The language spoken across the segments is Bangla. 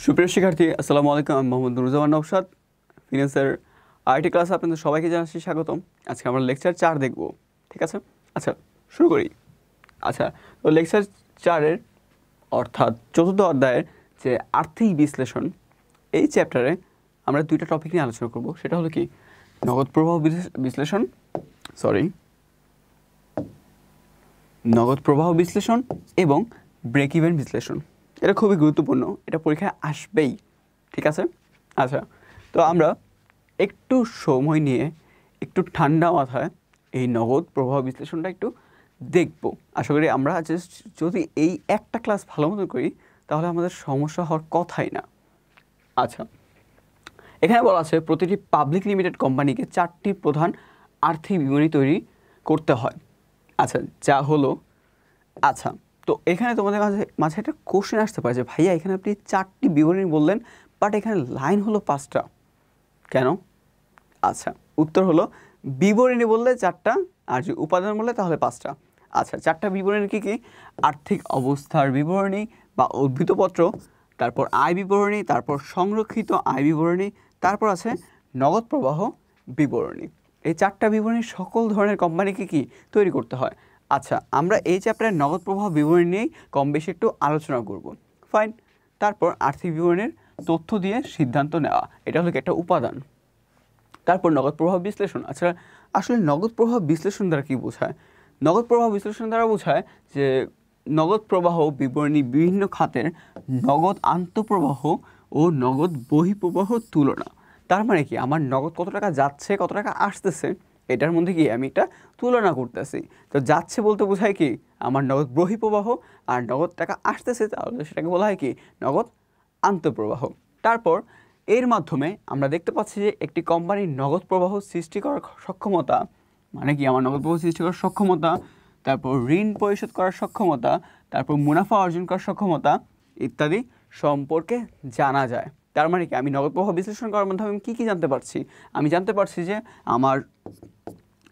সুপ্রিয় শিক্ষার্থী, আসসালামু আলাইকুম। আমি মোহাম্মদ নুরুজ্জামান নওশাদ, ফিনান্সের আইটি ক্লাসে আপনাদের সবাইকে জানাচ্ছি স্বাগতম। আজকে আমরা লেকচার 4 দেখব, ঠিক আছে? আচ্ছা, শুরু করি। আচ্ছা, তো লেকচার 4-এর অর্থাৎ চতুর্থ অধ্যায়ের যে আর্থিক বিশ্লেষণ, এই চ্যাপ্টারে আমরা দুইটা টপিক নিয়ে আলোচনা করব। সেটা হলো কি, নগদ প্রবাহ বিশ্লেষণ নগদ প্রবাহ বিশ্লেষণ এবং ব্রেক ইভেন বিশ্লেষণ। এটা খুবই গুরুত্বপূর্ণ, এটা পরীক্ষায় আসবেই, ঠিক আছে? আচ্ছা, তো আমরা একটু সময় নিয়ে একটু ঠান্ডা মাথায় এই নগদ প্রবাহ বিশ্লেষণটা একটু দেখব। আশা করি আমরা জাস্ট যদি এই একটা ক্লাস ভালো মতো করি তাহলে আমাদের সমস্যা হওয়ার কথাই না। আচ্ছা, এখানে বলা আছে প্রতিটি পাবলিক লিমিটেড কোম্পানিকে 4টি প্রধান আর্থিক বিবরণী তৈরি করতে হয়। আচ্ছা, যা হলো। আচ্ছা, তো এখানে তোমাদের মাঝে একটা কোশ্চেন আসতে পারে যে ভাইয়া এখানে আপনি 4টি বিবরণী বললেন, বাট এখানে লাইন হলো 5টা, কেন? আচ্ছা, উত্তর হলো বিবরণী বললে 4টা আর যে উপাদান বললে তাহলে 5টা। আচ্ছা, 4টা বিবরণী কী কী? আর্থিক অবস্থার বিবরণী বা উদ্ধৃতপত্র, তারপর আয় বিবরণী, তারপর সংরক্ষিত আয় বিবরণী, তারপর আছে নগদ প্রবাহ বিবরণী। এই 4টা বিবরণী সকল ধরনের কোম্পানিকে কি তৈরি করতে হয়। আচ্ছা, আমরা এই চ্যাপ্টারের নগদ প্রবাহ বিবরণী নিয়েই কম বেশি একটু আলোচনা করব। ফাইন। তারপর আর্থিক বিবরণীর তথ্য দিয়ে সিদ্ধান্ত নেওয়া, এটা হলো একটা উপাদান। তারপর নগদ প্রবাহ বিশ্লেষণ। আচ্ছা, আসলে নগদ প্রবাহ বিশ্লেষণ দ্বারা কী বোঝায়? নগদ প্রবাহ বিশ্লেষণ দ্বারা বোঝায় যে নগদ প্রবাহ বিবরণী বিভিন্ন খাতের নগদ আন্তঃপ্রবাহ ও নগদ বহিঃপ্রবাহ তুলনা। তার মানে কি, আমার নগদ কত টাকা যাচ্ছে, কত টাকা আসতেছে, এটার মধ্যে কি আমি একটা তুলনা করতেছি। তো যাচ্ছে বলতে বোঝায় কি আমার নগদ বহিঃপ্রবাহ, আর নগদ টাকা আসতেছে তাহলে সেটাকে বলা হয় কি নগদ আন্তঃপ্রবাহ। তারপর এর মাধ্যমে আমরা দেখতে পাচ্ছি যে একটি কোম্পানির নগদ প্রবাহ সৃষ্টি করার সক্ষমতা, মানে কি আমার নগদ প্রবাহ সৃষ্টি করার সক্ষমতা, তারপর ঋণ পরিশোধ করার সক্ষমতা, তারপর মুনাফা অর্জন করার সক্ষমতা ইত্যাদি সম্পর্কে জানা যায়। তার মানে কি আমি নগদ প্রবাহ বিশ্লেষণ করার মাধ্যমে আমি কী জানতে পারছি? আমি জানতে পারছি যে আমার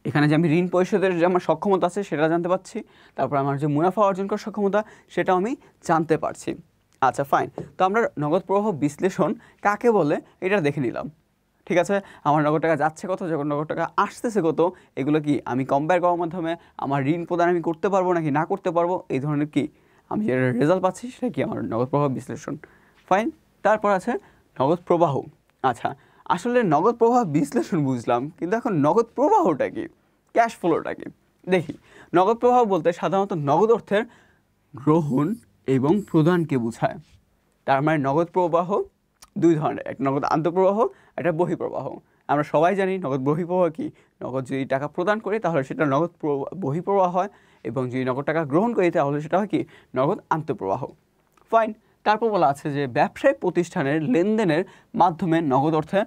এখানে যে আমি ঋণ পরিশোধের যে আমার সক্ষমতা আছে সেটা জানতে পারছি, তারপর আমার যে মুনাফা অর্জন করার সক্ষমতা সেটাও আমি জানতে পারছি। আচ্ছা, ফাইন। তো আমরা নগদ প্রবাহ বিশ্লেষণ কাকে বলে এটা দেখে নিলাম, ঠিক আছে? আমার নগদ টাকা যাচ্ছে কত, যখন নগদ টাকা আসতেছে কত, এগুলো কি আমি কম্পেয়ার করার মাধ্যমে আমার ঋণ প্রদান আমি করতে পারবো নাকি না করতে পারবো, এই ধরনের কি আমি যে রেজাল্ট পাচ্ছি সেটা কি আমার নগদ প্রবাহ বিশ্লেষণ। ফাইন। তারপর আছে নগদ প্রবাহ। আচ্ছা, আসলে নগদ প্রবাহ বিশ্লেষণ বুঝলাম, কিন্তু এখন নগদ প্রবাহটা কি, ক্যাশ ফ্লোটা কি দেখি। নগদ প্রবাহ বলতে সাধারণত নগদ অর্থের গ্রহণ এবং প্রদানকে বোঝায়। তার মানে নগদ প্রবাহ দুই ধরনের, একটা নগদ আন্তঃপ্রবাহ, একটা বহিঃপ্রবাহ। আমরা সবাই জানি নগদ বহিঃপ্রবাহ কি, নগদ যদি টাকা প্রদান করি তাহলে সেটা নগদ বহিঃপ্রবাহ হয়, এবং যদি নগদ টাকা গ্রহণ করি তাহলে সেটা হয় কি নগদ আন্তঃপ্রবাহ। ফাইন। তারপর বলা আছে যে ব্যবসায়িক প্রতিষ্ঠানের লেনদেনের মাধ্যমে নগদ অর্থে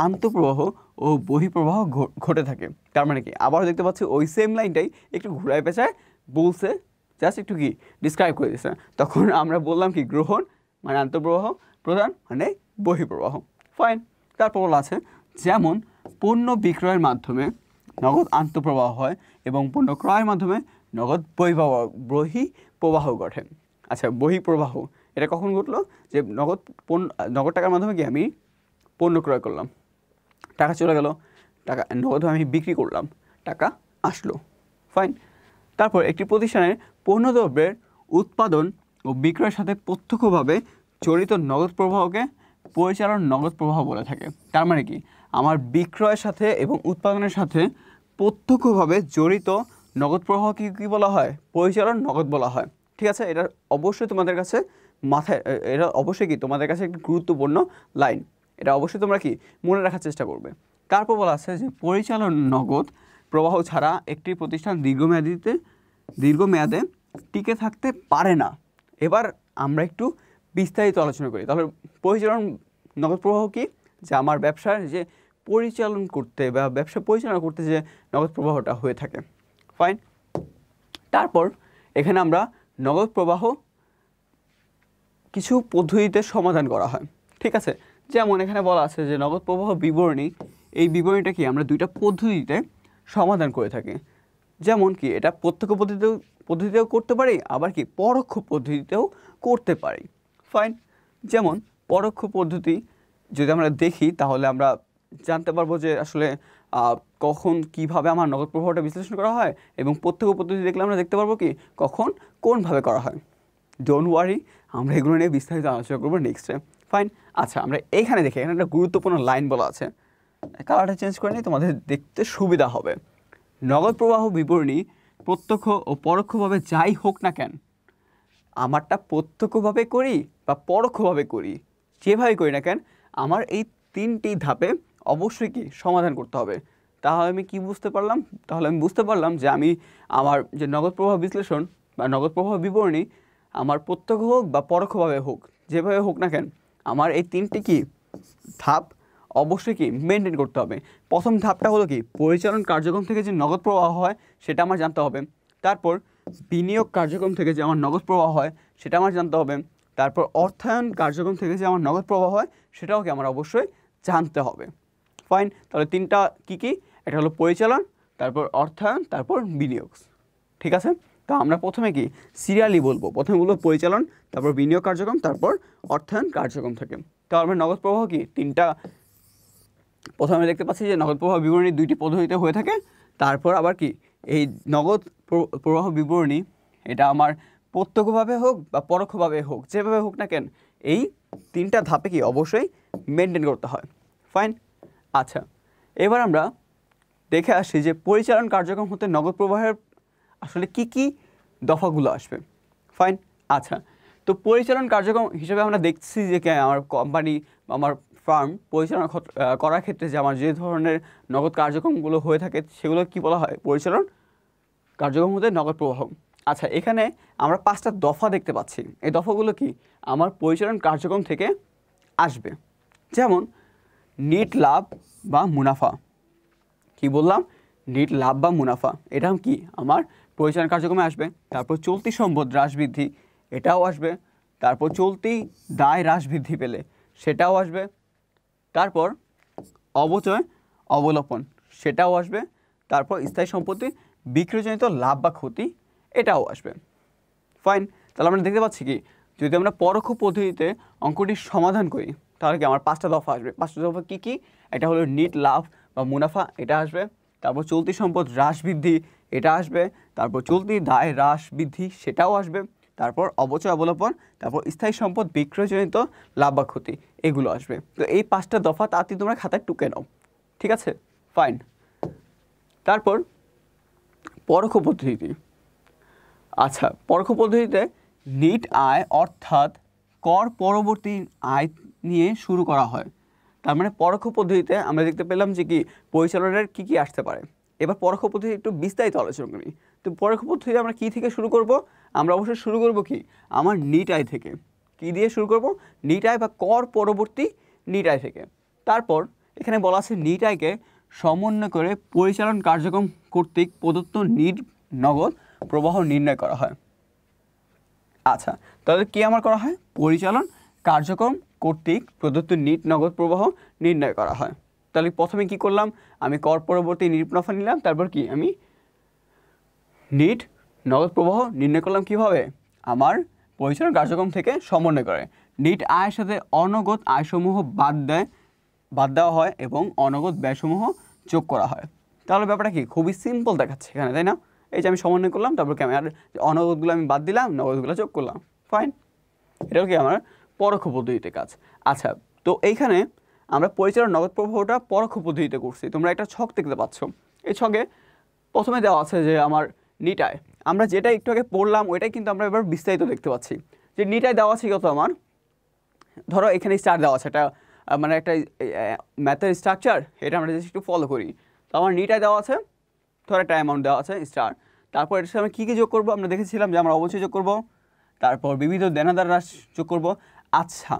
আন্তঃপ্রবাহ ও বহিঃপ্রবাহ ঘটে থাকে। তার মানে কি, আবার দেখতে পাচ্ছি ওই সেম লাইনটাই একটু ঘুরায় পেঁচায় বলছে, জাস্ট একটু কি ডিসক্রাইব করে দিচ্ছে। তখন আমরা বললাম কি গ্রহণ মানে আন্তঃপ্রবাহ, প্রদান মানে বহিঃপ্রবাহ। ফাইন। তারপর বলা আছে যেমন পণ্য বিক্রয়ের মাধ্যমে নগদ আন্তঃপ্রবাহ হয় এবং পণ্য ক্রয়ের মাধ্যমে নগদ বহিঃপ্রবাহ ঘটে। আচ্ছা, বহিঃপ্রবাহ এটা কখন ঘটলো? যে নগদ টাকার মাধ্যমে কি আমি পণ্য ক্রয় করলাম, টাকা চলে গেল, টাকা নগদ আমি বিক্রি করলাম, টাকা আসলো। ফাইন। তারপর একটি প্রতিষ্ঠানের পণ্যদ্রব্যের উৎপাদন ও বিক্রয়ের সাথে প্রত্যক্ষভাবে জড়িত নগদ প্রবাহকে পরিচালন নগদ প্রবাহ বলে থাকে। তার মানে কি, আমার বিক্রয়ের সাথে এবং উৎপাদনের সাথে প্রত্যক্ষভাবে জড়িত নগদ প্রবাহকে কী বলা হয়? পরিচালন নগদ বলা হয়, ঠিক আছে? এটা অবশ্যই তোমাদের কাছে মাথায়, এটা অবশ্যই কি তোমাদের কাছে একটি গুরুত্বপূর্ণ লাইন, এটা অবশ্যই তোমরা কি মনে রাখার চেষ্টা করবে। তারপর বলা আছে যে পরিচালন নগদ প্রবাহ ছাড়া একটি প্রতিষ্ঠান দীর্ঘমেয়াদে টিকে থাকতে পারে না। এবার আমরা একটু বিস্তারিত আলোচনা করি। তাহলে পরিচালন নগদ প্রবাহ কি, যে আমার ব্যবসার যে পরিচালন করতে বা ব্যবসা পরিচালনা করতে যে নগদ প্রবাহটা হয়ে থাকে। ফাইন। তারপর এখানে আমরা নগদ প্রবাহ কিছু পদ্ধতিতে সমাধান করা হয়, ঠিক আছে? যেমন এখানে বলা আছে যে নগদ প্রবাহ বিবরণী, এই বিবরণীটা কি আমরা দুইটা পদ্ধতিতে সমাধান করে থাকি। যেমন কি, এটা প্রত্যক্ষ পদ্ধতিতেও করতে পারি, আবার কি পরোক্ষ পদ্ধতিতেও করতে পারি। ফাইন। যেমন পরোক্ষ পদ্ধতি যদি আমরা দেখি তাহলে আমরা জানতে পারবো যে আসলে কখন কিভাবে আমার নগদ প্রবাহটা বিশ্লেষণ করা হয়, এবং প্রত্যক্ষ পদ্ধতি দেখলে আমরা দেখতে পারবো কি কখন কোনভাবে করা হয়। ডোন্ট ওয়ারি, আমরা এগুলো নিয়ে বিস্তারিত আলোচনা করবো নেক্সটে। ফাইন। আচ্ছা, আমরা এখানে দেখি, এখানে একটা গুরুত্বপূর্ণ লাইন বলা আছে, কালারটা চেঞ্জ করে নিই তোমাদের দেখতে সুবিধা হবে। নগদ প্রবাহ বিবরণী প্রত্যক্ষ ও পরোক্ষভাবে যাই হোক না কেন, আমারটা প্রত্যক্ষভাবে করি বা পরোক্ষভাবে করি, যেভাবে করি না কেন, আমার এই 3টি ধাপে অবশ্যই কি সমাধান করতে হবে। তাহলে আমি কি বুঝতে পারলাম? তাহলে আমি বুঝতে পারলাম যে আমি আমার যে নগদ প্রবাহ বিশ্লেষণ বা নগদ প্রবাহ বিবরণী আমার প্রত্যক্ষ হোক বা পরোক্ষভাবে হোক, যেভাবে হোক না কেন, আমার এই 3টি কি ধাপ অবশ্যই কি মেনটেন করতে হবে। প্রথম ধাপটা হলো কি পরিচালন কার্যক্রম থেকে যে নগদ প্রবাহ হয় সেটা আমার জানতে হবে। তারপর বিনিয়োগ কার্যক্রম থেকে যে আমার নগদ প্রবাহ হয় সেটা আমার জানতে হবে। তারপর অর্থায়ন কার্যক্রম থেকে যে আমার নগদ প্রবাহ হয় সেটাও কি আমার অবশ্যই জানতে হবে। ফাইন। তাহলে 3টা কি এটা হলো পরিচালন, তারপর অর্থায়ন, তারপর বিনিয়োগ। ঠিক আছে? তো আমরা প্রথমে কি সিরিয়ালি বলবো, প্রথমে বলবো পরিচালন, তারপর বিনিয়োগ কার্যক্রম, তারপর অর্থায়ন কার্যক্রম থেকে। তো আমরা নগদ প্রবাহ কি 3টা, প্রথমে দেখতে পাচ্ছি যে নগদ প্রবাহ বিবরণী 2টি পদ্ধতিতে হয়ে থাকে। তারপর আবার কি এই নগদ প্রবাহ বিবরণী এটা আমার প্রত্যক্ষভাবে হোক বা পরোক্ষভাবে হোক, যেভাবে হোক না কেন, এই 3টা ধাপে কি অবশ্যই মেনটেন করতে হয়। ফাইন। আচ্ছা, এবার আমরা দেখে আসি যে পরিচালন কার্যক্রম হতে নগদ প্রবাহের আসলে কি দফাগুলো আসবে। ফাইন। আচ্ছা, তো পরিচালন কার্যক্রম হিসেবে আমরা দেখছি যে আমার কোম্পানি, আমার ফার্ম পরিচালনা করার ক্ষেত্রে যে আমার যে ধরনের নগদ কার্যক্রমগুলো হয়ে থাকে সেগুলো কি বলা হয়? পরিচালন কার্যক্রম হতে নগদ প্রবাহ। আচ্ছা, এখানে আমরা 5টা দফা দেখতে পাচ্ছি। এই দফাগুলো কি আমার পরিচালন কার্যক্রম থেকে আসবে। যেমন নিট লাভ বা মুনাফা। কি বললাম? নিট লাভ বা মুনাফা, এটা কি আমার পরিচালন কার্যক্রমে আসবে। তারপর চলতি সম্পদ হ্রাস বৃদ্ধি, এটাও আসবে। তারপর চলতি দায় হ্রাস বৃদ্ধি পেলে সেটাও আসবে। তারপর অবচয় অবলোপন, সেটাও আসবে। তারপর স্থায়ী সম্পত্তি বিক্রয়জনিত লাভ বা ক্ষতি, এটাও আসবে। ফাইন। তাহলে আমরা দেখতে পাচ্ছি কি যদি আমরা পরোক্ষ পদ্ধতিতে অঙ্কটির সমাধান করি তাহলে কি আমার 5টা দফা আসবে। 5টা দফা কি? এটা হলো নিট লাভ বা মুনাফা, এটা আসবে। তারপর চলতি সম্পদ হ্রাস বৃদ্ধি, এটা আসবে। তারপর চলতি দায় হ্রাস বৃদ্ধি, সেটাও আসবে। তারপর অবচয় অবলোপন, তারপর স্থায়ী সম্পদ বিক্রয়জনিত লাভ বা ক্ষতি, এগুলো আসবে। তো এই 5টা দফা তাতে তোমরা খাতায় টুকে নাও। ঠিক আছে? ফাইন। তারপর পরোক্ষ পদ্ধতি। আচ্ছা, পরোক্ষ পদ্ধতিতে নিট আয় অর্থাৎ কর পরবর্তী আয় নিয়ে শুরু করা হয়। তার মানে পরোক্ষ পদ্ধতিতে আমরা দেখতে পেলাম যে কি পরিচালনার কি আসতে পারে। এবার পরোক্ষ পদ্ধতি একটু বিস্তারিত আলোচনা করি। তো পরোক্ষ পদ্ধতি আমরা কি থেকে শুরু করব? আমরা অবশ্যই শুরু করব কি আমার নিট আয় থেকে। কি দিয়ে শুরু করব? নিট আয় বা কর পরবর্তী নিট আয় থেকে। তারপর এখানে বলা আছে নিট আয়কে সমন্বয় করে পরিচালন কার্যক্রম কর্তৃক প্রদত্ত নিট নগদ প্রবাহ নির্ণয় করা হয়। আচ্ছা, তাহলে কি আমার করা হয়? পরিচালন কার্যক্রম কর্তৃক প্রদত্ত নিট নগদ প্রবাহ নির্ণয় করা হয়। তাহলে প্রথমে কি করলাম? আমি কর পরবর্তী নিট মুনাফা নিলাম। তারপর কি আমি নিট নগদ প্রবাহ নির্ণয় করলাম কিভাবে? আমার পরিচালন কার্যক্রম থেকে সমন্বয় করে নিট আয়ের সাথে অনগদ আয়সমূহ বাদ দেওয়া হয় এবং অনগদ ব্যয়সমূহ যোগ করা হয়। তাহলে ব্যাপারটা কি খুবই সিম্পল দেখাচ্ছে এখানে, তাই না? এই যে আমি সমন্বয় করলাম, তারপর কি আমি আর অনগদগুলো আমি বাদ দিলাম, নগদগুলো যোগ করলাম। ফাইন। এটা কি আমার পরোক্ষ পদ্ধতিতে কাজ। আচ্ছা, তো এইখানে আমরা পরিচালন নগদ প্রবাহটা পরোক্ষ পদ্ধতিতে করছি। তোমরা একটা ছক দেখতে পাচ্ছ। এই ছকে প্রথমে দেওয়া আছে যে আমার নিট আয়, আমরা যেটা একটু আগে পড়লাম ওইটাই কিন্তু আমরা এবার বিস্তারিত দেখতে পাচ্ছি। যে নিট আয় দেওয়া আছে কত আমার, ধরো এখানে স্টার দেওয়া আছে, এটা মানে একটা ম্যাথের স্ট্রাকচার, এটা আমরা যদি একটু ফলো করি। তো আমার নিট আয় দেওয়া আছে, ধরো একটা অ্যামাউন্ট দেওয়া আছে স্টার। তারপর এর সাথে আমরা কী যোগ করবো? আমরা দেখেছিলাম যে আমরা অবশ্যই যোগ করবো। তারপর বিবিধ দেনাদার হ্রাস যোগ করব। আচ্ছা,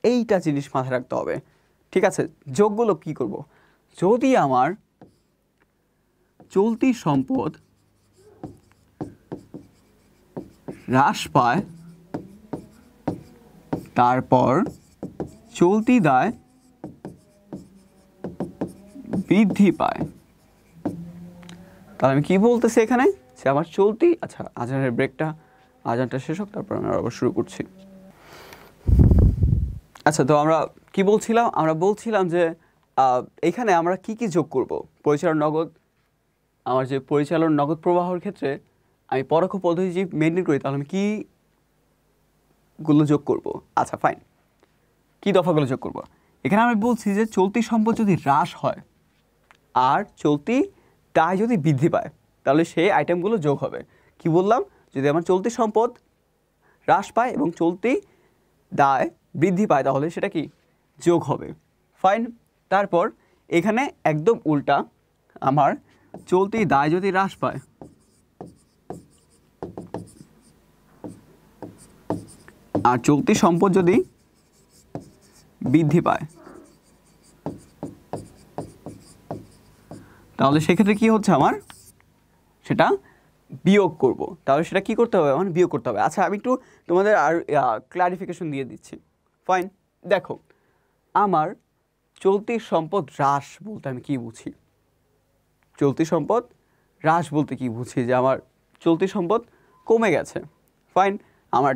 এইটা জিনিস মাথায় রাখতে হবে। ঠিক আছে, যোগগুলো কি করব? যদি আমার চলতি সম্পদ হ্রাস পায়, তারপর চলতি দায় বৃদ্ধি পায়, তাহলে আমি কি বলতেছি এখানে যে আমার চলতি, আচ্ছা আজানের ব্রেকটা, আজানটা শেষ হোক তারপর আমরা আবার শুরু করছি। আচ্ছা, তো আমরা কি বলছিলাম? আমরা বলছিলাম যে এখানে আমরা কি কি যোগ করব? পরিচালন নগদ, আমার যে পরিচালন নগদ প্রবাহের ক্ষেত্রে আমি পরোক্ষ পদ্ধতি যদি মেনটেন করি তাহলে আমি কীগুলো যোগ করব? আচ্ছা ফাইন, কী দফাগুলো যোগ করব? এখানে আমি বলছি যে চলতি সম্পদ যদি হ্রাস হয় আর চলতি দায় যদি বৃদ্ধি পায় তাহলে সেই আইটেমগুলো যোগ হবে। কি বললাম? যদি আমার চলতি সম্পদ হ্রাস পায় এবং চলতি দায় বৃদ্ধি পায় তাহলে সেটা কি যোগ হবে। ফাইন। তারপর এখানে একদম উল্টা, আমার চলতি দায় যদি হ্রাস পায় আর চলতি সম্পদ যদি বৃদ্ধি পায় তাহলে সেক্ষেত্রে কি হচ্ছে, আমার সেটা বিয়োগ করব। তাহলে সেটা কি করতে হবে? আমার বিয়োগ করতে হবে। আচ্ছা, আমি একটু তোমাদের আর ক্লারিফিকেশন দিয়ে দিচ্ছি। ফাইন। দেখো, আমার চলতি সম্পদ হ্রাস বলতে আমি কি বুঝি? চলতি সম্পদ হ্রাস বলতে কি বুঝি? যে আমার চলতি সম্পদ কমে গেছে। ফাইন। আমার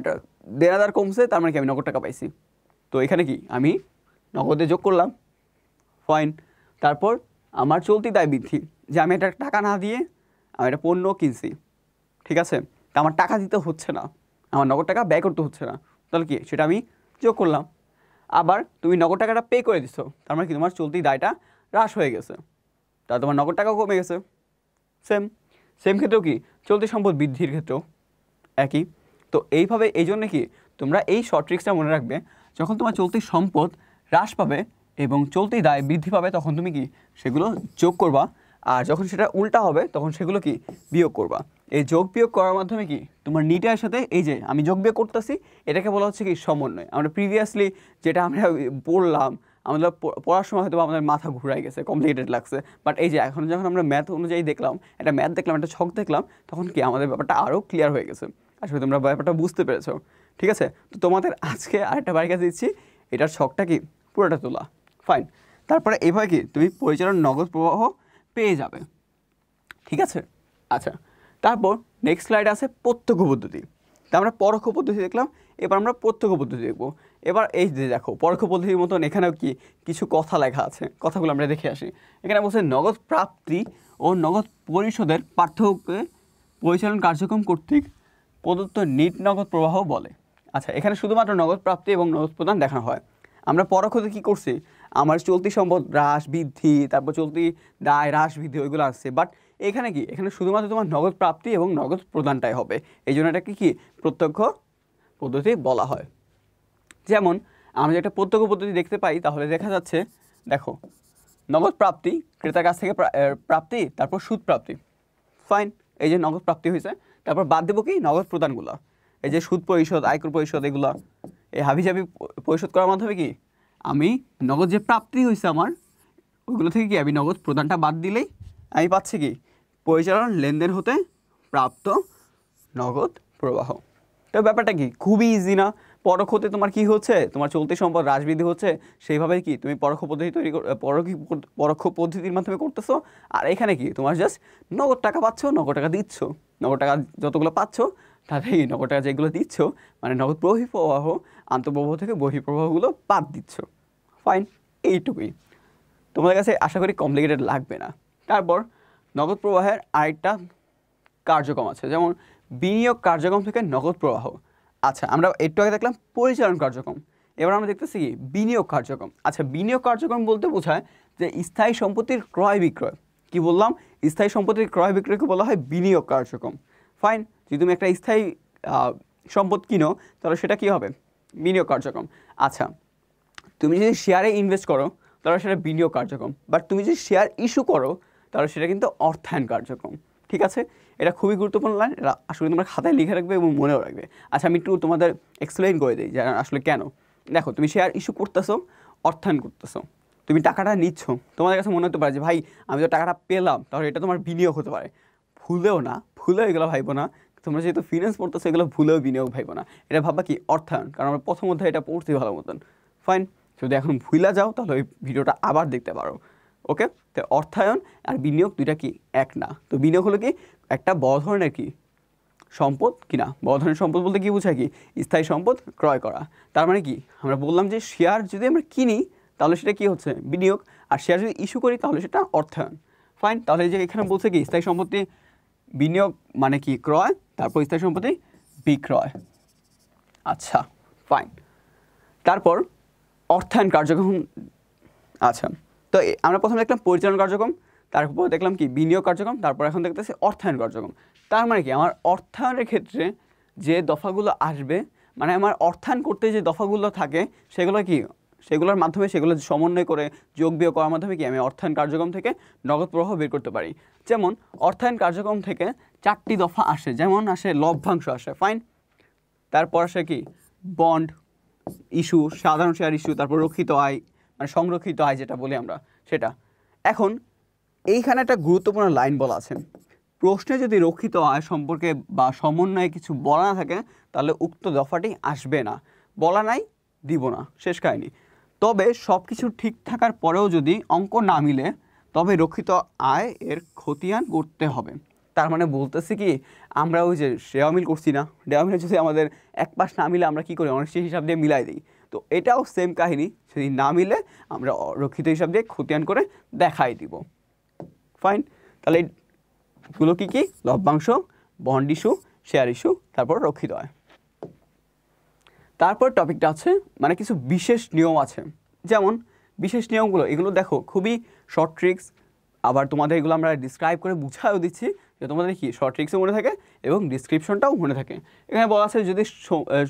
দেনাদার কমছে, তার মানে কি আমি নগদ টাকা পাইছি। তো এখানে কি আমি নগদে যোগ করলাম। ফাইন। তারপর আমার চলতি দায় বৃদ্ধি, যে আমি একটা টাকা না দিয়ে আমি একটা পণ্য কিনছি, ঠিক আছে, তা আমার টাকা দিতে হচ্ছে না, আমার নগদ টাকা ব্যয় করতে হচ্ছে না, তাহলে কি সেটা আমি যোগ করলাম। আবার তুমি নগদ টাকাটা পে করে দিছো, তার মানে কি তোমার চলতি দায়টা হ্রাস হয়ে গেছে, তা তোমার নগদ টাকাও কমে গেছে। সেম সেম ক্ষেত্রেও কি চলতি সম্পদ বৃদ্ধির ক্ষেত্রেও একই। তো এইভাবে এই জন্য কি তোমরা এই শর্ট ট্রিক্সটা মনে রাখবে, যখন তোমার চলতি সম্পদ হ্রাস পাবে এবং চলতি দায় বৃদ্ধি পাবে তখন তুমি কি সেগুলো যোগ করবা, আর যখন সেটা উল্টা হবে তখন সেগুলো কি বিয়োগ করবা। এই যোগ বিয়োগ করার মাধ্যমে কি তোমার নিটার সাথে এই যে আমি যোগ বিয়োগ করতেছি এটাকে বলা হচ্ছে কি সমন্বয়। আমরা প্রিভিয়াসলি যেটা আমরা পড়লাম, আমাদের পড়ার সময় হয়তো আমাদের মাথা ঘুরাই গেছে, কমপ্লিকেটেড লাগছে, বাট এই যে এখন যখন আমরা ম্যাথ অনুযায়ী দেখলাম, একটা ম্যাথ দেখলাম, একটা ছক দেখলাম, তখন কি আমাদের ব্যাপারটা আরও ক্লিয়ার হয়ে গেছে। আসলে তোমরা ব্যাপারটা বুঝতে পেরেছো, ঠিক আছে? তো তোমাদের আজকে আরেকটা বাড়ি কাছে দিচ্ছি, এটার ছকটা কি পুরোটা তোলা। ফাইন। তারপরে এইভাবে কি তুমি পরিচালন নগদ প্রবাহ পেয়ে যাবে, ঠিক আছে? আচ্ছা, তারপর নেক্সট স্লাইড আছে প্রত্যক্ষ পদ্ধতি। তা আমরা পরোক্ষ পদ্ধতি দেখলাম, এবার আমরা প্রত্যক্ষ পদ্ধতি দেখব। এবার এই যে দেখো পরোক্ষ পদ্ধতির মতন এখানেও কি কিছু কথা লেখা আছে, কথাগুলো আমরা দেখে আসি। এখানে বলছে নগদ প্রাপ্তি ও নগদ পরিশোধের পার্থক্যকে পরিচালন কার্যক্রম কর্তৃক প্রদত্ত নিট নগদ প্রবাহ বলে। আচ্ছা, এখানে শুধুমাত্র নগদ প্রাপ্তি এবং নগদ প্রদান দেখানো হয়। আমরা পরোক্ষতে কী করছি, আমার চলতি সম্পদ হ্রাস বৃদ্ধি, তারপর চলতি দায় হ্রাস বৃদ্ধি ওইগুলো আসছে, বাট এখানে কি এখানে শুধুমাত্র তোমার নগদ প্রাপ্তি এবং নগদ প্রদানটাই হবে। এই জন্য এটাকে কি প্রত্যক্ষ পদ্ধতি বলা হয়। যেমন আমরা একটা প্রত্যক্ষ পদ্ধতি দেখতে পাই, তাহলে দেখা যাচ্ছে দেখো নগদ প্রাপ্তি, ক্রেতার কাছ থেকে প্রাপ্তি, তারপর সুদ প্রাপ্তি। ফাইন। এই যে নগদ প্রাপ্তি হয়েছে, তারপর বাদ দেবো কি নগদ প্রদানগুলো, এই যে সুদ পরিশোধ, আয়কর পরিশোধ, এগুলো এই হাবিজাবি পরিশোধ করার মাধ্যমে কি আমি নগদ যে প্রাপ্তি হয়েছে আমার ওইগুলো থেকে কি আমি নগদ প্রদানটা বাদ দিলেই আমি পাচ্ছি কি পরিচালন লেনদেন হতে প্রাপ্ত নগদ প্রবাহ। তো ব্যাপারটা কি খুবই ইজি না? পরোক্ষতে তোমার কি হচ্ছে, তোমার চলতি সম্পদ হ্রাস বৃদ্ধি হচ্ছে, সেইভাবে কি তুমি পরোক্ষ পদ্ধতি পরোক্ষ পদ্ধতির মাধ্যমে করতেছো। আর এখানে কি তোমার জাস্ট নগদ টাকা পাচ্ছ, নগদ টাকা দিচ্ছ, নগদ টাকা যতগুলো পাচ্ছ তাতে নগদ টাকা যেগুলো দিচ্ছ মানে নগদ বহিঃপ্রবাহ, আন্তঃপ্রবাহ থেকে বহিঃপ্রবাহগুলো বাদ দিচ্ছ। ফাইন, এইটুকুই। তোমাদের কাছে আশা করি কমপ্লিকেটেড লাগবে না। তারপর নগদ প্রবাহের আরেকটা কার্যক্রম আছে, যেমন বিনিয়োগ কার্যক্রম থেকে নগদ প্রবাহ। আচ্ছা, আমরা একটু আগে দেখলাম পরিচালন কার্যক্রম, এবার আমরা দেখতেছি কি বিনিয়োগ কার্যক্রম। আচ্ছা, বিনিয়োগ কার্যক্রম বলতে বোঝায় যে স্থায়ী সম্পত্তির ক্রয় বিক্রয়। কি বললাম? স্থায়ী সম্পত্তির ক্রয় বিক্রয়কে বলা হয় বিনিয়োগ কার্যক্রম। ফাইন। যদি তুমি একটা স্থায়ী সম্পদ কিনো তাহলে সেটা কী হবে? বিনিয়োগ কার্যক্রম। আচ্ছা, তুমি যদি শেয়ারে ইনভেস্ট করো তাহলে সেটা বিনিয়োগ কার্যক্রম, বাট তুমি যদি শেয়ার ইস্যু করো তাহলে সেটা কিন্তু অর্থায়ন কার্যক্রম। ঠিক আছে? এটা খুবই গুরুত্বপূর্ণ লাইন, এটা আসলে তোমরা খাতায় লিখে রাখবে এবং মনেও রাখবে। আচ্ছা, আমি একটু তোমাদের এক্সপ্লেইন করে দিই যে আসলে কেন। দেখো, তুমি শেয়ার ইস্যু করতেছো, অর্থায়ন করতেছো, তুমি টাকাটা নিচ্ছ, তোমাদের কাছে মনে হতে পারে যে ভাই আমি তো টাকাটা পেলাম, তাহলে এটা তোমার বিনিয়োগ হতে পারে। ভুলেও না, ভুলেও এগুলো ভাইবো না। তোমরা যেহেতু ফিনান্স পড়তেছো এগুলো ভুলেও বিনিয়োগ ভাইবো না, এটা ভাববা কি অর্থায়ন, কারণ আমরা প্রথম অধ্যায়ে এটা পড়ছি ভালো মতন। ফাইন। যদি এখন ভুলে যাও তাহলে ওই ভিডিওটা আবার দেখতে পারো। ওকে? তো অর্থায়ন আর বিনিয়োগ দুইটা কি এক না। তো বিনিয়োগ হলো কি একটা বড় ধরনের কি সম্পদ কিনা। বড় ধরনের সম্পদ বলতে কি বোঝায়, কি স্থায়ী সম্পদ ক্রয় করা। তার মানে কি আমরা বললাম যে শেয়ার যদি আমরা কিনি তাহলে সেটা কি হচ্ছে বিনিয়োগ, আর শেয়ার যদি ইস্যু করি তাহলে সেটা অর্থায়ন। ফাইন, তাহলে এই যে এখানে বলছে কি স্থায়ী সম্পত্তি বিনিয়োগ মানে কি ক্রয়, তারপর স্থায়ী সম্পত্তি বিক্রয়। আচ্ছা ফাইন, তারপর অর্থায়ন কার্যক্রম। আচ্ছা, তো আমরা প্রথমে দেখলাম পরিচালন কার্যক্রম, তারপর দেখলাম কি বিনিয়োগ কার্যক্রম, তারপর এখন দেখতেছি অর্থায়ন কার্যক্রম। তার মানে কি আমার অর্থায়নের ক্ষেত্রে যে দফাগুলো আসবে, মানে আমার অর্থায়ন করতে যে দফাগুলো থাকে সেগুলো কি, সেগুলোর মাধ্যমে সেগুলো সমন্বয় করে যোগ বিয়োগ করার মাধ্যমে কি আমি অর্থায়ন কার্যক্রম থেকে নগদ প্রবাহ বের করতে পারি। যেমন অর্থায়ন কার্যক্রম থেকে 4টি দফা আসে, যেমন আসে লভ্যাংশ আসে, ফাইন, তারপর আসে কি বন্ড ইস্যু, সাধারণ শেয়ার ইস্যু, তারপর রক্ষিত আয় মানে সংরক্ষিত আয় যেটা বলি আমরা সেটা। এখন এইখানে একটা গুরুত্বপূর্ণ লাইন বলা আছে, প্রশ্নে যদি রক্ষিত আয় সম্পর্কে বা সমন্বয়ে কিছু বলা না থাকে তাহলে উক্ত দফাটি আসবে না, বলা নাই দিব না, শেষ কাহিনী। তবে সব কিছু ঠিক থাকার পরেও যদি অঙ্ক না মিলে তবে রক্ষিত আয় এর খতিয়ান করতে হবে। তার মানে বলতেছি কি আমরা ওই যে শেয়ার মিল করছি না, শেয়ার মিলে যদি আমাদের এক পাশ না মিলে আমরা কী করি অনেক হিসাব দিয়ে মিলাই দিই, তো এটাও সেম কাহিনী, যদি না মিলে আমরা রক্ষিত হিসাব দিয়ে খতিয়ান করে দেখাই দিব। ফাইন, তাহলে এগুলো কী কী, লভ্যাংশ, বন্ড ইস্যু, শেয়ার ইস্যু, তারপর রক্ষিত আয়। তারপর টপিকটা আছে মানে কিছু বিশেষ নিয়ম আছে, যেমন বিশেষ নিয়মগুলো এগুলো দেখো খুবই শর্ট ট্রিক্স, আবার তোমাদের এগুলো আমরা ডিসক্রাইব করে বুঝাইও দিচ্ছি যে তোমাদের কি শর্ট ট্রিক্সও মনে থাকে এবং ডিসক্রিপশনটাও মনে থাকে। এখানে বলা আছে যদি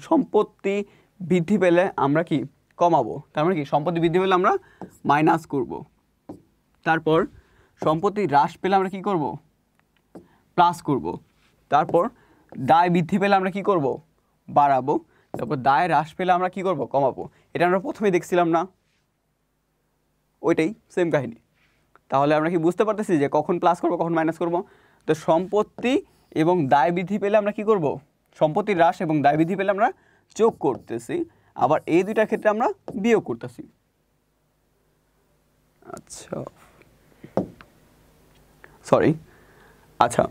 সম্পত্তি বৃদ্ধি পেলে আমরা কি কমাবো, তার মানে কি সম্পত্তি বৃদ্ধি পেলে আমরা মাইনাস করব, তারপর সম্পত্তি হ্রাস পেলে আমরা কি করব প্লাস করব, তারপর দায় বৃদ্ধি পেলে আমরা কি করব বাড়াবো, তারপর দায় হ্রাস পেলে আমরা কি করব কমাবো। এটা আমরা প্রথমেই দেখছিলাম না, ওইটাই সেম কাহিনী। তাহলে আমরা কি বুঝতে পারতেছি যে কখন প্লাস করব কখন মাইনাস করব। তো সম্পত্তি এবং দায় বৃদ্ধি পেলে আমরা কি করব, সম্পত্তির হ্রাস এবং দায় বৃদ্ধি পেলে আমরা যোগ করতেছি, আবার এই দুইটার ক্ষেত্রে আমরা বিয়োগ করতেছি। আচ্ছা সরি, আচ্ছা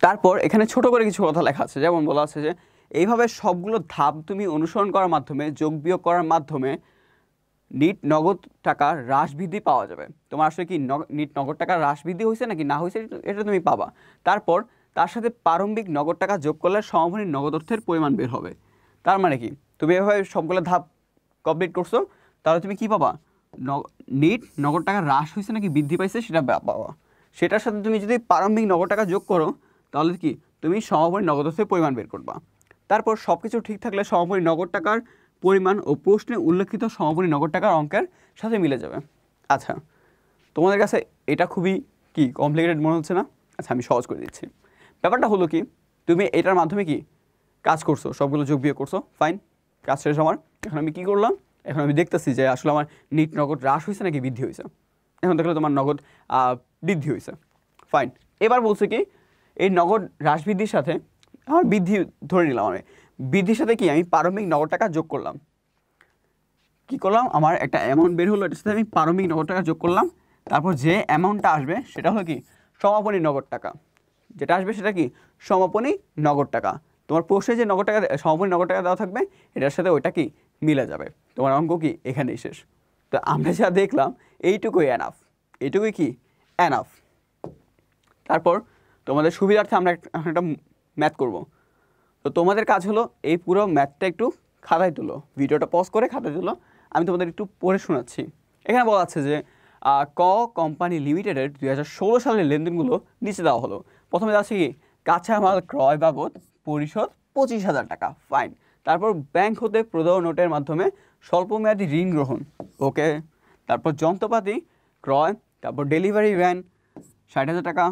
তারপর এখানে ছোট করে কিছু কথা লেখা আছে, যেমন বলা আছে যে এইভাবে সবগুলো ধাপ তুমি অনুসরণ করার মাধ্যমে যোগ বিয়োগ করার মাধ্যমে নিট নগদ টাকা হ্রাস বৃদ্ধি পাওয়া যাবে। তোমার আসলে কি নিট নগদ টাকা হ্রাস বৃদ্ধি হয়েছে নাকি না হয়েছে এটা তুমি পাবা। তারপর তার সাথে প্রারম্ভিক নগদ টাকা যোগ করলে সমাপনী নগদ অর্থের পরিমাণ বের হবে। তার মানে কি তুমি এভাবে সবগুলো ধাপ কমপ্লিট করছো, তাহলে তুমি কি পাবা, নিট নগদ টাকা হ্রাস হয়েছে নাকি বৃদ্ধি পাইছে সেটা পাবা। সেটার সাথে তুমি যদি প্রারম্ভিক নগদ টাকা যোগ করো তাহলে কি তুমি সমাপনী নগদ অর্থের পরিমাণ বের করবা। তারপর সব কিছু ঠিক থাকলে সমাপনী নগদ টাকার পরিমাণ ও প্রশ্নে উল্লেখিত সমাপনী নগদ টাকার অঙ্কের সাথে মিলে যাবে। আচ্ছা তোমাদের কাছে এটা খুবই কি কমপ্লিকেটেড মনে হচ্ছে না? আচ্ছা আমি সহজ করে দিচ্ছি। ব্যাপারটা হলো কি তুমি এটার মাধ্যমে কি কাজ করছো, সবগুলো যোগ বিয়োগ করছো, ফাইন, কাজ শেষ আমার। এখন আমি কি করলাম, এখন আমি দেখতেছি যে আসলে আমার নিট নগদ হ্রাস হয়েছে নাকি বৃদ্ধি হয়েছে। এখন দেখলে তোমার নগদ বৃদ্ধি হয়েছে, ফাইন। এবার বলছে কি এই নগদ হ্রাস বৃদ্ধির সাথে আমার বৃদ্ধি ধরে নিলাম, আমি বৃদ্ধির সাথে কি আমি প্রারম্ভিক নগদ টাকা যোগ করলাম, কি করলাম আমার একটা অ্যামাউন্ট বের হলো, এটার সাথে আমি প্রারম্ভিক নগদ টাকা যোগ করলাম, তারপর যে অ্যামাউন্টটা আসবে সেটা হলো কি সমাপনী নগদ টাকা, যেটা আসবে সেটা কি সমাপনী নগদ টাকা। তোমার প্রশ্নে যে নগদ টাকা সমাপনী নগদ টাকা দেওয়া থাকবে এটার সাথে ওইটা কি মিলে যাবে, তোমার অঙ্ক কি এখানেই শেষ। তো আমরা যা দেখলাম এইটুকুই এনাফ, এইটুকুই কি এনাফ। তারপর তোমাদের সুবিধার্থে আমরা একটা ম্যাথ করব। তো তোমাদের কাজ হলো এই পুরো ম্যাথটা একটু খাতায় তুলো, ভিডিওটা পজ করে খাতায় তুলো, আমি তোমাদের একটু পড়ে শোনাচ্ছি। এখানে বলা আছে যে ক কোম্পানি লিমিটেডের 2016 সালের লেনদেনগুলো নিচে দেওয়া হলো। প্রথমে আছে কি কাঁচামাল ক্রয় বাবদ পরিশোধ 25,000 টাকা, ফাইন। তারপর ব্যাংক হতে প্রদত্ত নোটের মাধ্যমে স্বল্পমেয়াদী ঋণ গ্রহণ, ওকে। তারপর যন্ত্রপাতি ক্রয়, তারপর ডেলিভারি ভ্যান 60,000 টাকা,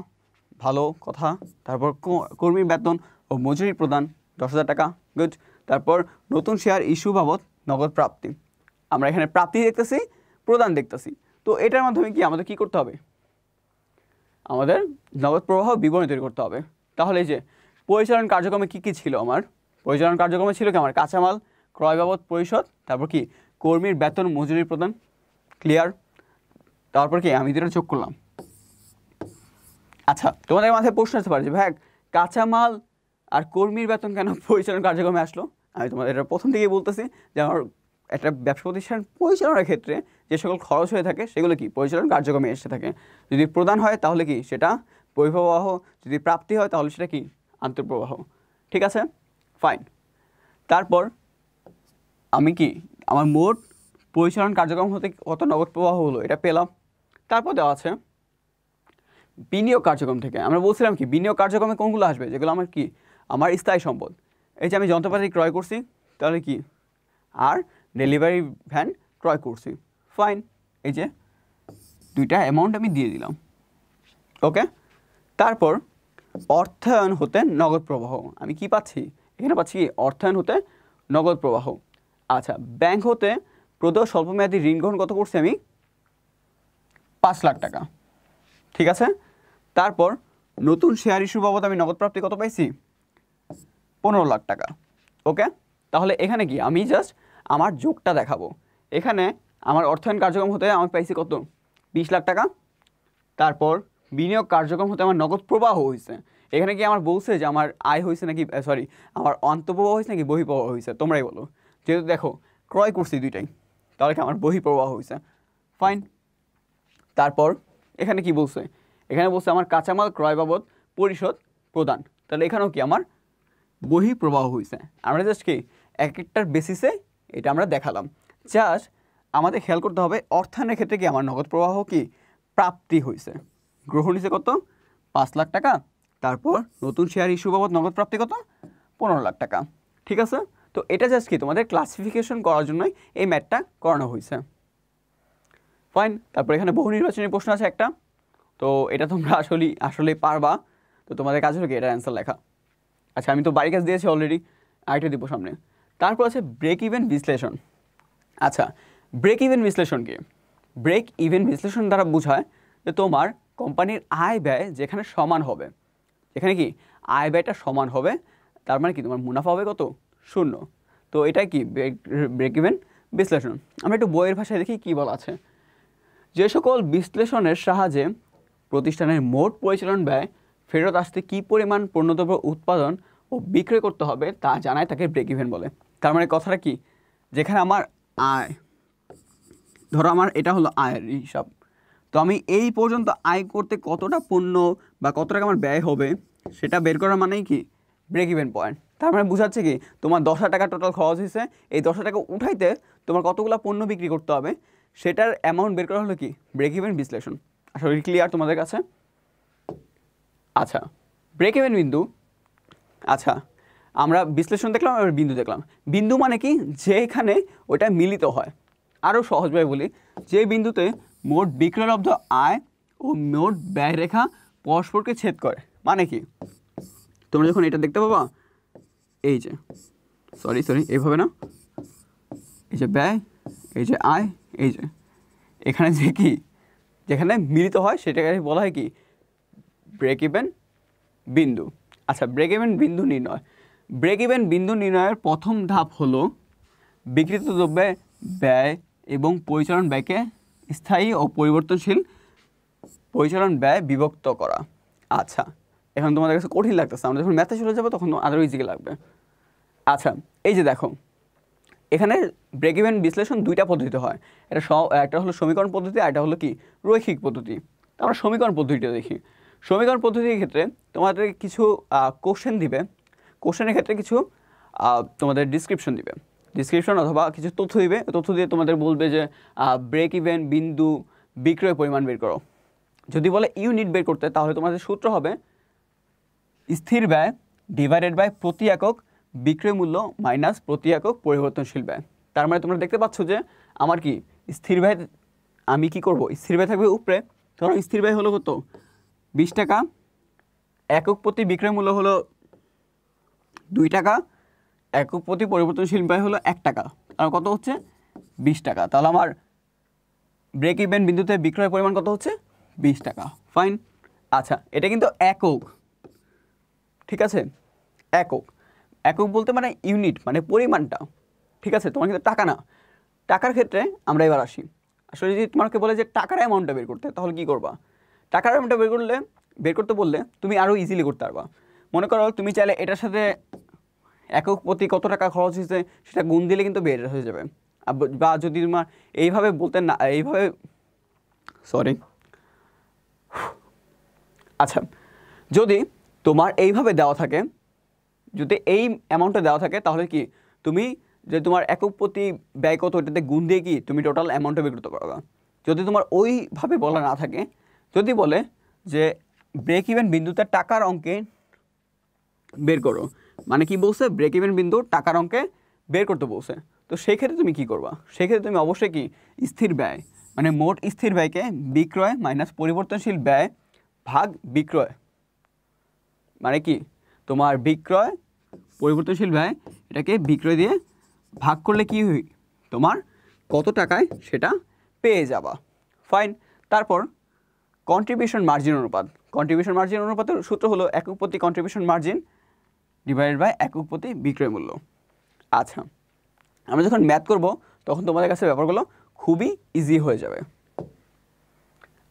ভালো কথা। তারপর কর্মী বেতন ও মজুরি প্রদান 10,000 টাকা, গুড। তারপর নতুন শেয়ার ইস্যু বাবদ নগদ প্রাপ্তি, আমরা এখানে প্রাপ্তি দেখতেছি প্রদান দেখতেছি। তো এটার মাধ্যমে কি আমাদের কি করতে হবে, আমাদের নগদ প্রবাহ বিবরণী তৈরি করতে হবে। তাহলে এই যে পরিচালন কার্যক্রমে কী কী ছিল, আমার পরিচালন কার্যক্রমে ছিল কি আমার কাঁচামাল ক্রয় বাবদ পরিশোধ, তারপর কি কর্মীর বেতন মজুরি প্রদান, ক্লিয়ার। তারপর কি আমি দুটো যোগ করলাম। আচ্ছা তোমাদের মাথায় প্রশ্ন আসতে পারে যে ভাই কাঁচামাল আর কর্মীর বেতন কেন পরিচালন কার্যক্রমে আসলো? আমি তোমাদের এটা প্রথম থেকেই বলতেছি যে আমার একটা ব্যবসা প্রতিষ্ঠান পরিচালনার ক্ষেত্রে যে সকল খরচ হয়ে থাকে সেগুলো কি পরিচালন কার্যক্রমে এসে থাকে। যদি প্রদান হয় তাহলে কি সেটা বহিঃপ্রবাহ, যদি প্রাপ্তি হয় তাহলে সেটা কি আন্তঃপ্রবাহ। ঠিক আছে, ফাইন। তারপর আমি কি আমার মোট পরিচালন কার্যক্রম হতে কত নগদ প্রবাহ হলো এটা পেলাম। তারপর দেওয়া আছে বিনিয়োগ কার্যক্রম থেকে। আমরা বলছিলাম কি বিনিয়োগ কার্যক্রমে কোনগুলো আসবে, যেগুলো আমার কি আমার স্থায়ী সম্পদ। এই যে আমি যন্ত্রপাতি ক্রয় করছি তাহলে কি, আর ডেলিভারি ভ্যান ক্রয় করছি, ফাইন। এই যে দুইটা অ্যামাউন্ট আমি দিয়ে দিলাম, ওকে। তারপর অর্থায়ন হতে নগদ প্রবাহ আমি কি পাচ্ছি, এখানে পাচ্ছি কি অর্থায়ন হতে নগদ প্রবাহ। আচ্ছা, ব্যাংক হতে প্রদত্ত স্বল্পমেয়াদী ঋণ গ্রহণ কত করছি আমি, 5 লাখ টাকা। ঠিক আছে, তারপর নতুন শেয়ার ইস্যু বাবদ আমি নগদ প্রাপ্তি কত পাইছি, 15 লাখ টাকা, ওকে। তাহলে এখানে কি আমি জাস্ট আমার যোগটা দেখাবো। এখানে আমার অর্থায়ন কার্যক্রম হতে আমি পাইছি কত, 20 লাখ টাকা। তারপর বিনিয়োগ কার্যক্রম হতে আমার নগদ প্রবাহ হয়েছে। এখানে কি আমার বলছে যে আমার আয় হয়েছে নাকি, সরি আমার অন্তঃপ্রবাহ হয়েছে নাকি বহিঃপ্রবাহ হয়েছে, তোমরাই বলো। যেহেতু দেখো ক্রয় করছি দুইটাই, তাহলে কি আমার বহিঃপ্রবাহ হয়েছে, ফাইন। তারপর এখানে কি বলছে, এখানে বলছে আমার কাঁচামাল ক্রয় বাবদ পরিশোধ প্রদান, তাহলে এখানেও কি আমার বহিঃপ্রবাহ হয়েছে। আমরা জাস্ট কি এক একটার বেসিসে এটা আমরা দেখালাম। জাস্ট আমাদের খেয়াল করতে হবে অর্থায়নের ক্ষেত্রে কি আমার নগদ প্রবাহ কি প্রাপ্তি হয়েছে, গ্রহণ হয়েছে কত, 5 লাখ টাকা। তারপর নতুন শেয়ার ইস্যু বাবদ নগদ প্রাপ্তি কত, 15 লাখ টাকা। ঠিক আছে, তো এটা জাস্ট কি তোমাদের ক্লাসিফিকেশন করার জন্যই এই ম্যাথটা করানো হয়েছে, ফাইন। তারপর এখানে বহু নির্বাচনী প্রশ্ন আছে একটা, তো এটা তোমরা আসলে পারবা, তো তোমাদের কাজ হলো কি এটার অ্যান্সার লেখা। আচ্ছা, আমি তো বাড়ির কাজ দিয়েছি অলরেডি, আরেকটা দিব সামনে। তারপর আছে ব্রেক ইভেন বিশ্লেষণ। আচ্ছা, ব্রেক ইভেন বিশ্লেষণ কি, ব্রেক ইভেন বিশ্লেষণ দ্বারা বোঝায় যে তোমার কোম্পানির আয় ব্যয় যেখানে সমান হবে, যেখানে কি আয় ব্যয়টা সমান হবে, তার মানে কি তোমার মুনাফা হবে কত, 0। তো এটা কি ব্রেক ইভেন বিশ্লেষণ। আমরা একটু বইয়ের ভাষায় দেখি কী বলা আছে। যে সকল বিশ্লেষণের সাহায্যে প্রতিষ্ঠানের মোট পরিচালন ব্যয় ফেরত আসতে কী পরিমাণ পণ্যদ্রব্য উৎপাদন ও বিক্রয় করতে হবে তা জানায়, তাকে ব্রেক ইভেন বলে। তার মানে কথাটা কি, যেখানে আমার আয়, ধরো আমার এটা হলো আয়ের হিসাব, তো আমি এই পর্যন্ত আয় করতে কতটা পণ্য বা কত টাকা আমার ব্যয় হবে সেটা বের করার মানেই কি ব্রেক ইভেন পয়েন্ট। তার মানে বোঝাচ্ছে কি তোমার 10,000 টাকা টোটাল খরচ হয়েছে, এই 10,000 টাকা উঠাইতে তোমার কতগুলো পণ্য বিক্রি করতে হবে সেটার অ্যামাউন্ট বের করা হলো কি ব্রেক ইভেন বিশ্লেষণ। আসলে ক্লিয়ার তোমাদের কাছে? আচ্ছা, ব্রেক ইভেন বিন্দু। আচ্ছা, আমরা বিশ্লেষণ দেখলাম, এবার বিন্দু দেখলাম। বিন্দু মানে কি, যেখানে ওটা মিলিত হয়। আরও সহজভাবে বলি, যে বিন্দুতে মোট বিক্রয়লব্ধ আয় ও মোট ব্যয় রেখা পরস্পরকে ছেদ করে। মানে কি, তোমরা যখন এটা দেখতে পাবা, এই যে সরি এইভাবে না, এই যে ব্যয়, এই যে আয়, এই যে এখানে যে কি যেখানে মিলিত হয় সেটাকে বলা হয় কি ব্রেক ইভেন বিন্দু। আচ্ছা, ব্রেক ইভেন বিন্দু নির্ণয়। ব্রেক ইভেন বিন্দু নির্ণয়ের প্রথম ধাপ হলো বিক্রিত দ্রব্যের ব্যয় এবং পরিচালন ব্যয়কে স্থায়ী ও পরিবর্তনশীল পরিচালন ব্যয় বিভক্ত করা। আচ্ছা, এখন তোমাদের কাছে কঠিন লাগতেছে, আমরা যখন ম্যাথে চলে যাবো তখন আরও ইজিকে লাগবে। আচ্ছা, এই যে দেখো এখানে ব্রেক ইভেন বিশ্লেষণ দুইটা পদ্ধতিতে হয়। একটা হলো সমীকরণ পদ্ধতি, আর একটা হলো কি রৈখিক পদ্ধতি। আমরা সমীকরণ পদ্ধতিটা দেখি। সমীকরণ পদ্ধতির ক্ষেত্রে তোমাদের কিছু কোশ্চেন দিবে, কোশ্চেনের ক্ষেত্রে কিছু তোমাদের ডিসক্রিপশন দিবে, ডিসক্রিপশন অথবা কিছু তথ্য দিবে, তথ্য দিয়ে তোমাদের বলবে যে ব্রেক ইভেন বিন্দু বিক্রয় পরিমাণ বের করো। যদি বলে ইউনিট বের করতে, তাহলে তোমাদের সূত্র হবে স্থির ব্যয় ডিভাইডেড বাই প্রতি একক বিক্রয় মূল্য মাইনাস প্রতি একক পরিবর্তনশীল ব্যয়। তার মানে তোমরা দেখতে পাচ্ছ যে আমার কি স্থির ব্যয়, আমি কি করব, স্থির ব্যয় থাকবে উপরে। ধরো স্থির ব্যয় হলো কত, 20 টাকা, একক প্রতি বিক্রয় মূল্য হলো 2 টাকা, একক প্রতি পরিবর্তনশীল ব্যয় হলো 1 টাকা, আর কত হচ্ছে 20 টাকা। তাহলে আমার ব্রেক ইভেন বিন্দুতে বিক্রয় পরিমাণ কত হচ্ছে 20 টাকা, ফাইন। আচ্ছা, এটা কিন্তু একক, ঠিক আছে, একক। একক বলতে মানে ইউনিট, মানে পরিমাণটা, ঠিক আছে, তোমার কিন্তু টাকা না। টাকার ক্ষেত্রে আমরা এবার আসি। আসলে যদি তোমাকে বলে যে টাকার অ্যামাউন্টটা বের করতে, তাহলে কী করবা? টাকার অ্যামাউন্টটা বের করতে বললে তুমি আরও ইজিলি করতে পারবা। মনে করো তুমি চাইলে এটার সাথে একক প্রতি কত টাকা খরচ হয়েছে সেটা গুণ দিলে কিন্তু বের হয়ে যাবে। বা যদি তোমার এইভাবে বলতে না, এইভাবে সরি আচ্ছা, যদি তোমার এইভাবে দেওয়া থাকে, যদি এই অ্যামাউন্টটা দেওয়া থাকে, তাহলে কি তুমি যে তোমার একক প্রতি ব্যয় কত ওটাতে গুণ দিয়ে কি তুমি টোটাল অ্যামাউন্টটা বের করতে পারবে। যদি তোমার ওইভাবে বলা না থাকে, যদি বলে যে ব্রেক ইভেন বিন্দুতে টাকার অঙ্কে বের করো, মানে কি বলছে, ব্রেক ইভেন বিন্দু টাকার অঙ্কে বের করতে বলছে, তো সেই ক্ষেত্রে তুমি কি করবা, সেক্ষেত্রে তুমি অবশ্যই কি স্থির ব্যয় মানে মোট স্থির ব্যয়কে বিক্রয় মাইনাস পরিবর্তনশীল ব্যয় ভাগ বিক্রয়, মানে কি তোমার বিক্রয় পরিবর্তনশীল ব্যয় এটাকে বিক্রয় দিয়ে ভাগ করলে কি হয়, তোমার কত টাকায় সেটা পেয়ে যাবা। ফাইন। তারপর কন্ট্রিবিউশন মার্জিন অনুপাত। কন্ট্রিবিউশন মার্জিন অনুপাতের সূত্র হলো একক প্রতি কন্ট্রিবিউশন মার্জিন ডিভাইডেড বাই একক প্রতি বিক্রয় মূল্য। আচ্ছা, আমরা যখন ম্যাথ করব তখন তোমাদের কাছে ব্যাপারগুলো খুবই ইজি হয়ে যাবে।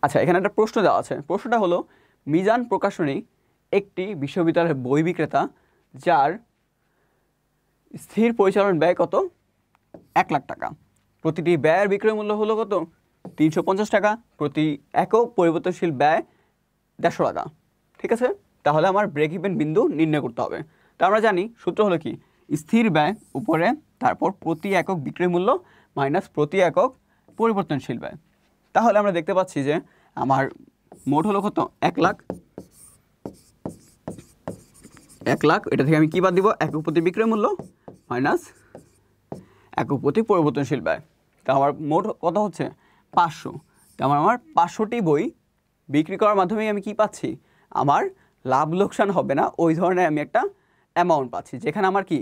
আচ্ছা, এখানে একটা প্রশ্ন দেওয়া আছে। প্রশ্নটা হলো মিজান প্রকাশনী একটি বিশ্ববিদ্যালয়ের বই বিক্রেতা যার স্থির পরিচালন ব্যয় কত 1 লাখ টাকা, প্রতিটি ব্যয়ের বিক্রয় মূল্য হলো কত 350 টাকা, প্রতি একক পরিবর্তনশীল ব্যয় 150 টাকা। ঠিক আছে, তাহলে আমার ব্রেক ইভেন বিন্দু নির্ণয় করতে হবে। তা আমরা জানি সূত্র হলো কি স্থির ব্যয় উপরে, তারপর প্রতি একক বিক্রয় মূল্য মাইনাস প্রতি একক পরিবর্তনশীল ব্যয়। তাহলে আমরা দেখতে পাচ্ছি যে আমার মোট হলো কত 1 লাখ। 1 লাখ, এটা থেকে আমি কী বাদ দিব, একক প্রতি বিক্রয় মূল্য মাইনাস একক প্রতি পরিবর্তনশীল ব্যয়। তা আমার মোট কত হচ্ছে 500। তার আমার 500টি বই বিক্রি করার মাধ্যমে আমি কি পাচ্ছি, আমার লাভ লোকসান হবে না, ওই ধরনের আমি একটা অ্যামাউন্ট পাচ্ছি, যেখানে আমার কি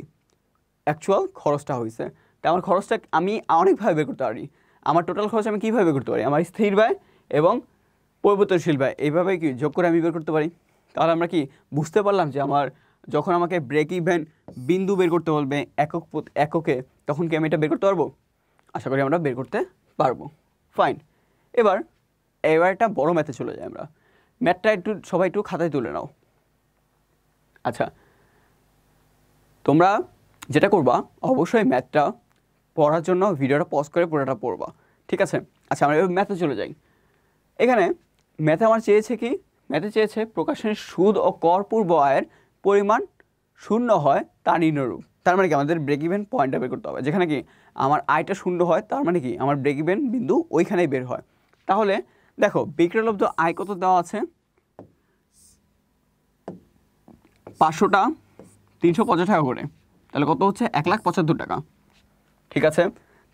অ্যাকচুয়াল খরচটা হয়েছে। তা আমার খরচটা আমি অনেকভাবে বের করতে পারি। আমার টোটাল খরচ আমি কীভাবে বের করতে পারি, আমার স্থির ব্যয় এবং পরিবর্তনশীল ব্যয় এইভাবে কি যোগ করে আমি বের করতে পারি। তাহলে আমরা কি বুঝতে পারলাম যে আমার যখন আমাকে ব্রেক ইভেন বিন্দু বের করতে বলবে এককে, তখন কি আমি এটা বের করতে পারবো? আশা করি আমরা বের করতে পারবো। ফাইন। এবার একটা বড় ম্যাথে চলে যাই আমরা। ম্যাথটা একটু সবাই একটু খাতায় তুলে নাও। আচ্ছা, তোমরা যেটা করবা অবশ্যই ম্যাথটা পড়ার জন্য ভিডিওটা পজ করে পুরোটা পড়বা, ঠিক আছে? আচ্ছা, আমরা এবার ম্যাথে চলে যাই। এখানে ম্যাথে আমার চেয়েছে কি, ম্যাথে চেয়েছে প্রকাশনের সুদ ও কর পূর্ব আয়ের পরিমাণ শূন্য হয় তা নির্ণয়রূপ। তার মানে কি আমাদের ব্রেক ইভেন পয়েন্টটা বের করতে হবে, যেখানে কি আমার আয়টা শূন্য হয়, তার মানে কি আমার ব্রেক ইভেন বিন্দু ওইখানেই বের হয়। তাহলে দেখো বিক্রয়লব্ধ আয় কত দেওয়া আছে, 500টা 350 টাকা করে, তাহলে কত হচ্ছে 1,75,000 টাকা, ঠিক আছে?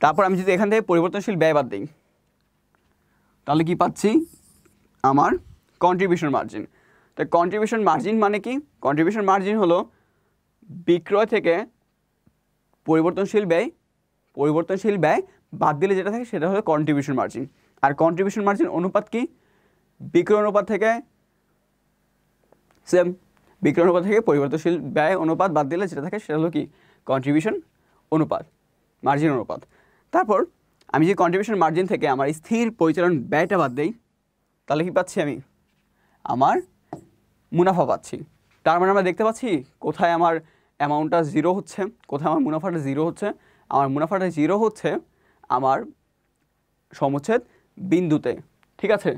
তারপর আমি যদি এখান থেকে পরিবর্তনশীল ব্যয় বাদ দিই, তাহলে কি পাচ্ছি, আমার কন্ট্রিবিউশন মার্জিন। তো কন্ট্রিবিউশন মার্জিন মানে কি, কন্ট্রিবিউশন মার্জিন হলো বিক্রয় থেকে পরিবর্তনশীল ব্যয় বাদ দিলে যেটা থাকে সেটা হলো কন্ট্রিবিউশন মার্জিন। আর কন্ট্রিবিউশন মার্জিন অনুপাত কি, বিক্রয় অনুপাত থেকে সেম, বিক্রয় অনুপাত থেকে পরিবর্তনশীল ব্যয় অনুপাত বাদ দিলে যেটা থাকে সেটা হলো কি কন্ট্রিবিউশন অনুপাত, মার্জিন অনুপাত। তারপর আমি যে কন্ট্রিবিউশন মার্জিন থেকে আমার স্থির পরিচালন ব্যয়টা বাদ দিই, তাহলে কি পাচ্ছি আমি, আমার মুনাফা পাচ্ছি। তার মানে আমরা দেখতে পাচ্ছি কোথায় আমার অ্যামাউন্টটা জিরো হচ্ছে, কোথায় আমার মুনাফাটা জিরো হচ্ছে। আমার মুনাফাটা জিরো হচ্ছে আমার সমচ্ছেদ বিন্দুতে, ঠিক আছে?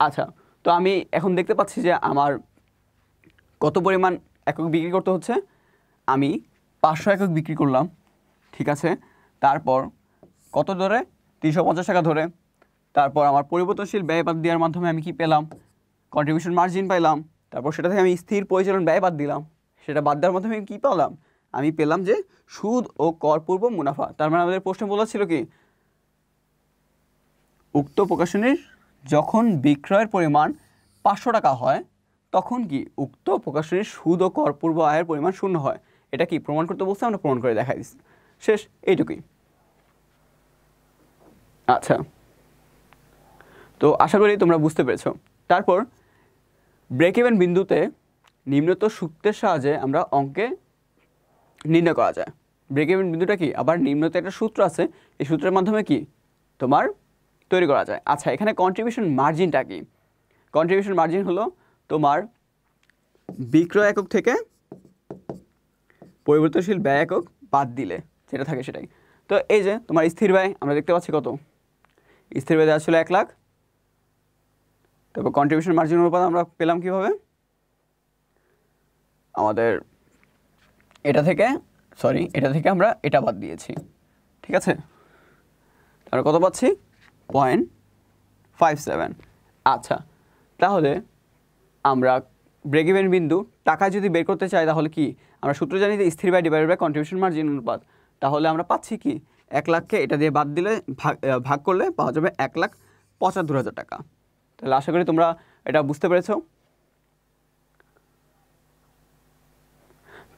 আচ্ছা, তো আমি এখন দেখতে পাচ্ছি যে আমার কত পরিমাণ একক বিক্রি করতে হচ্ছে, আমি 500 একক বিক্রি করলাম, ঠিক আছে? তারপর কত ধরে 350 টাকা ধরে, তারপর আমার পরিবর্তনশীল ব্যয় বাদ দেওয়ার মাধ্যমে আমি কি পেলাম, কন্ট্রিবিউশন মার্জিন পাইলাম। তারপর সেটা থেকে আমি স্থির পরিচালন ব্যয় বাদ দিলাম, সেটা বাদ দেওয়ার মাধ্যমে আমি কী পেলাম, আমি পেলাম যে সুদ ও কর পূর্ব মুনাফা। তার মানে আমাদের প্রশ্ন বলা ছিল কি, উক্ত প্রকাশনীর যখন বিক্রয়ের পরিমাণ 500 টাকা হয় তখন কি উক্ত প্রকাশনীর সুদ ও কর পূর্ব আয়ের পরিমাণ শূন্য হয়। এটা কি প্রমাণ করতে বলছে, আমরা প্রমাণ করে দেখাই দিচ্ছি, শেষ, এইটুকুই। আচ্ছা, তো আশা করি তোমরা বুঝতে পেরেছো। তারপর ব্রেক ইভেন বিন্দুতে নিম্নত সূত্রের সাহায্যে আমরা অঙ্কে নির্ণয় করা যায়। ব্রেক ইভেন বিন্দুটা কি, আবার নিম্নত একটা সূত্র আছে, এই সূত্রের মাধ্যমে কি তোমার তৈরি করা যায়। আচ্ছা, এখানে কন্ট্রিবিউশন মার্জিনটা কি, কন্ট্রিবিউশন মার্জিন হলো তোমার বিক্রয় একক থেকে পরিবর্তনশীল ব্যয় একক বাদ দিলে যেটা থাকে সেটাই। তো এই যে তোমার স্থির ব্যয় আমরা দেখতে পাচ্ছি কত, স্থির ব্যয় দেওয়া ছিল 1 লাখ। তারপর কন্ট্রিবিউশন মার্জিন অনুপাত আমরা পেলাম কীভাবে, আমাদের এটা থেকে আমরা এটা বাদ দিয়েছি, ঠিক আছে। তাহলে কত পাচ্ছি, 0.57। আচ্ছা, তাহলে আমরা ব্রেক ইভেন বিন্দু টাকা যদি বের করতে চাই তাহলে কি আমরা সূত্র জানি যে স্থির ব্যয় ডিভাইডেড বাই কন্ট্রিবিউশন মার্জিন অনুপাত। তাহলে আমরা পাচ্ছি কি 1 লাখকে এটা দিয়ে বাদ দিলে ভাগ করলে পাওয়া যাবে 1,75,000 টাকা। তাহলে আশা করি তোমরা এটা বুঝতে পেরেছো।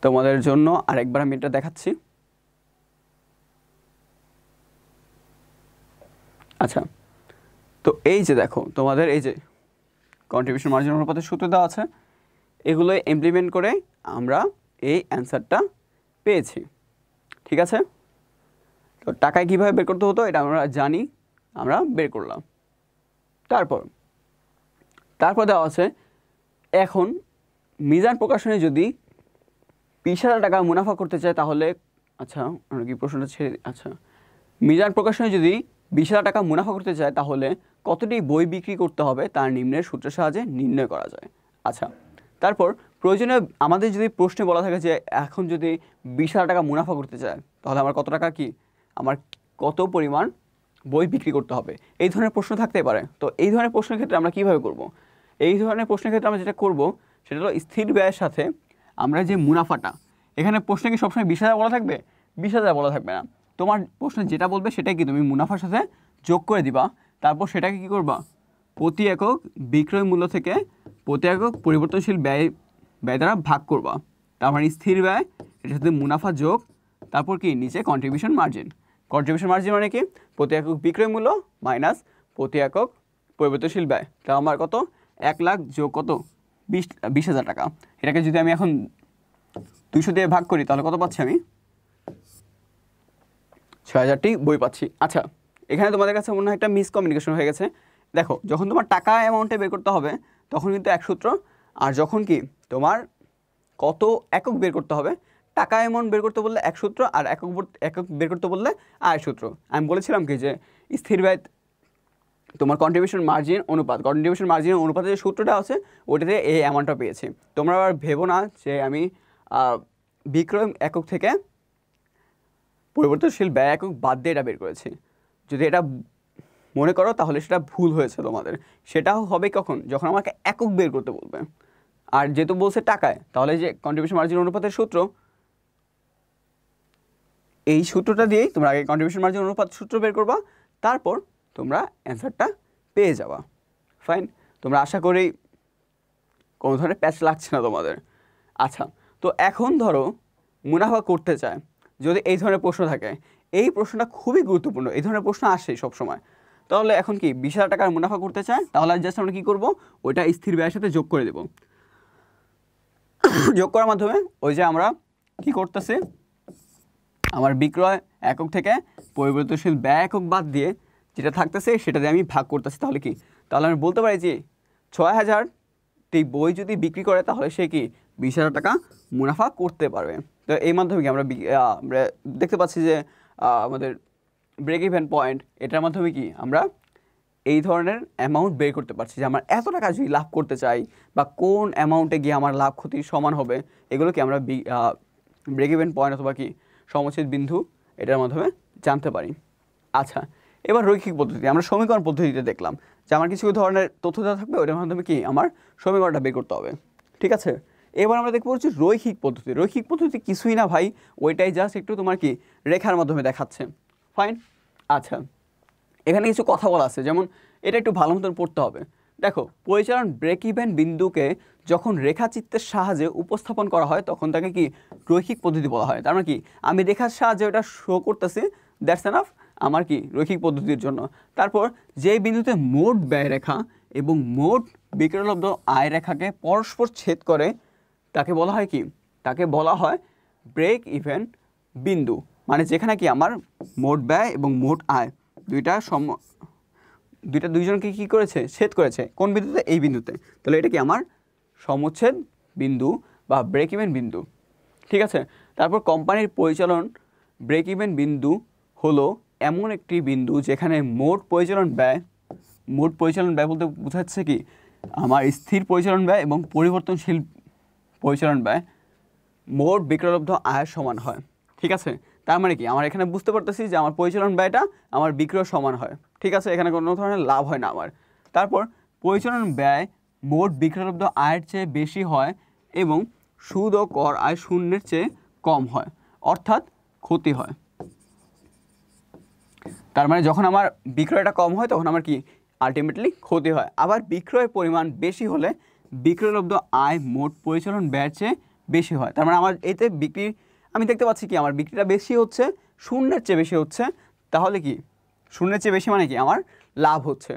তোমাদের জন্য আরেকবার আমি এটা দেখাচ্ছি। আচ্ছা, তো এই যে দেখো তোমাদের এই যে কন্ট্রিবিউশন মার্জিন অনুপাতের সূত্র দেওয়া আছে, এগুলো ইমপ্লিমেন্ট করে আমরা এই অ্যান্সারটা পেয়েছি, ঠিক আছে। তো টাকায় কীভাবে বের করতে হতো এটা আমরা জানি, আমরা বের করলাম। তারপর দেওয়া আছে এখন মিজান প্রকাশনে যদি 20,000 টাকা মুনাফা করতে চায় তাহলে, আচ্ছা আমরা কি প্রশ্নটা আচ্ছা, মিজান প্রকাশনে যদি 20,000 টাকা মুনাফা করতে চায় তাহলে কতটি বই বিক্রি করতে হবে তার নিম্নের সূত্রের সাহায্যে নির্ণয় করা যায়। আচ্ছা, তারপর প্রয়োজনে আমাদের যদি প্রশ্নে বলা থাকে যে এখন যদি 20,000 টাকা মুনাফা করতে চায় তাহলে আমার কত টাকা কি আমার কত পরিমাণ বই বিক্রি করতে হবে, এই ধরনের প্রশ্ন থাকতে পারে। তো এই ধরনের প্রশ্নের ক্ষেত্রে আমরা কীভাবে করব, এই ধরনের প্রশ্নের ক্ষেত্রে আমরা যেটা করব সেটা হলো স্থির ব্যয়ের সাথে আমরা যে মুনাফাটা, এখানে প্রশ্নে কি সবসময় 20,000 বলা থাকবে, 20,000 বলা থাকবে না। তোমার প্রশ্নে যেটা বলবে সেটাই কি তুমি মুনাফার সাথে যোগ করে দিবা, তারপর সেটাকে কি করবা প্রতি একক বিক্রয় মূল্য থেকে প্রতি একক পরিবর্তনশীল ব্যয় দ্বারা ভাগ করবা। তার মানে স্থির ব্যয় এটার সাথে মুনাফা যোগ, তারপর কি নিচে কন্ট্রিবিউশন মার্জিন মানে কি প্রতি একক বিক্রয় মূল্য মাইনাস প্রতি একক পরিবর্তনশীল ব্যয়। তা আমার কত 1 লাখ যোগ কত 20,000 টাকা। এটাকে যদি আমি এখন 200 দিয়ে ভাগ করি তাহলে কত পাচ্ছি আমি 6,000টি বই পাচ্ছি। আচ্ছা, এখানে তোমাদের কাছে মনে হয় একটা মিসকমিউনিকেশন হয়ে গেছে। দেখো যখন তোমার টাকা অ্যামাউন্টে বের করতে হবে তখন কিন্তু এক সূত্র, আর যখন কি তোমার কত একক বের করতে হবে, টাকা অ্যামাউন্ট বের করতে বললে এক সূত্র, আর একক বের করতে বললে আরেক সূত্র। আমি বলেছিলাম কি যে স্থির ব্যয় তোমার কন্ট্রিবিউশন মার্জিন অনুপাতের যে সূত্রটা আছে ওটাতে এই অ্যামাউন্টটা পেয়েছি। তোমরা আবার ভেবো না যে আমি বিক্রয় একক থেকে পরিবর্তনশীল ব্যয় একক বাদ দিয়ে এটা বের করেছি। যদি এটা মনে করো তাহলে সেটা ভুল হয়েছে তোমাদের। সেটাও হবে কখন, যখন আমাকে একক বের করতে বলবে। আর যেহেতু বলছে টাকায়, তাহলে যে কন্ট্রিবিউশন মার্জিন অনুপাতের সূত্র, এই সূত্রটা দিয়েই তোমরা আগে কন্ট্রিবিউশন মার্জিন অনুপাত সূত্র বের করবা, তারপর তোমরা অ্যান্সারটা পেয়ে যাবা। ফাইন, তোমরা আশা করি কোনো ধরনের প্যাচ লাগছে না তোমাদের। আচ্ছা, তো এখন ধরো মুনাফা করতে চায়, যদি এই ধরনের প্রশ্ন থাকে, এই প্রশ্নটা খুবই গুরুত্বপূর্ণ, এই ধরনের প্রশ্ন আসে সবসময়। তাহলে এখন কি 20,000 টাকার মুনাফা করতে চায়, তাহলে জাস্ট আমরা কী করবো, ওইটা স্থির ব্যয়ের সাথে যোগ করে দেব। যোগ করার মাধ্যমে ওই যে আমরা কি করতেছি, আমার বিক্রয় একক থেকে পরিবর্তনশীল ব্যয় একক বাদ দিয়ে যেটা থাকতেছে সেটা দিয়ে আমি ভাগ করতেছি। তাহলে কি, তাহলে আমি বলতে পারি যে 6,000টি বই যদি বিক্রি করে তাহলে সে কি 20,000 টাকা মুনাফা করতে পারবে। তো এই মাধ্যমে কি আমরা দেখতে পাচ্ছি যে আমাদের ব্রেক ইভেন পয়েন্ট, এটার মাধ্যমে কি আমরা এই ধরনের অ্যামাউন্ট বের করতে পারছি যে আমার এত টাকা যদি লাভ করতে চাই বা কোন অ্যামাউন্টে গিয়ে আমার লাভ ক্ষতি সমান হবে, এগুলো কি আমরা ব্রেক ইভেন পয়েন্ট অথবা কি সমচ্ছেদ বিন্দু এটার মাধ্যমে জানতে পারি। আচ্ছা, এবার রৈখিক পদ্ধতি, আমরা সমীকরণ পদ্ধতিতে দেখলাম যে আমার কিছু ধরনের তথ্য দেওয়া থাকবে, ওটার মাধ্যমে কি আমার সমীকরণটা বের করতে হবে, ঠিক আছে। এবার আমরা দেখতে পাচ্ছি রৈখিক পদ্ধতি। রৈখিক পদ্ধতি কিছুই না ভাই, ওইটাই জাস্ট একটু তোমার কি রেখার মাধ্যমে দেখাচ্ছে। ফাইন, আচ্ছা এখানে কিছু কথা বলা আছে, যেমন এটা একটু ভালো মতন পড়তে হবে। দেখো, পরিচালন ব্রেক ইভেন বিন্দুকে যখন রেখাচিত্রের সাহায্যে উপস্থাপন করা হয় তখন তাকে কি রৈখিক পদ্ধতি বলা হয়। তার মানে কি আমি রেখার সাহায্যে ওটা শো করতেছি, দ্যাটস এনাফ আমার কি রৈখিক পদ্ধতির জন্য। তারপর যেই বিন্দুতে মোট ব্যয় রেখা এবং মোট বিক্রয়লব্ধ আয় রেখাকে পরস্পর ছেদ করে তাকে বলা হয় কি, তাকে বলা হয় ব্রেক ইভেন বিন্দু। মানে যেখানে কি আমার মোট ব্যয় এবং মোট আয় দুইজনকে কি করেছে, ছেদ করেছে। কোন বিন্দুতে, এই বিন্দুতে। তাহলে এটা কি আমার সমচ্ছেদ বিন্দু বা ব্রেক ইভেন বিন্দু, ঠিক আছে। তারপর কোম্পানির পরিচালন ব্রেক ইভেন বিন্দু হলো এমন একটি বিন্দু যেখানে মোট পরিচালন ব্যয় বলতে বোঝাচ্ছে কি আমার স্থির পরিচালন ব্যয় এবং পরিবর্তনশীল পরিচালন ব্যয় মোট বিক্রয়লব্ধ আয়ের সমান হয়, ঠিক আছে। তার মানে কি আমার এখানে বুঝতে পারতেছি যে আমার পরিচালন ব্যয়টা আমার বিক্রয় সমান হয়, ঠিক আছে, এখানে কোনো ধরনের লাভ হয় না আমার। তারপর পরিচালন ব্যয় মোট বিক্রয়লব্ধ আয়ের চেয়ে বেশি হয় এবং সুদ ও কর আয় শূন্যের চেয়ে কম হয়, অর্থাৎ ক্ষতি হয়। তার মানে যখন আমার বিক্রয়টা কম হয় তখন আমার কি আলটিমেটলি ক্ষতি হয়। আবার বিক্রয়ের পরিমাণ বেশি হলে বিক্রয়লব্ধ আয় মোট পরিচালন ব্যয়ের চেয়ে বেশি হয়। তার মানে আমার এতে বিক্রি আমি দেখতে পাচ্ছি কি আমার বিক্রিটা বেশি হচ্ছে, শূন্যের চেয়ে বেশি হচ্ছে, তাহলে কি শূন্যের চেয়ে বেশি মানে কি আমার লাভ হচ্ছে।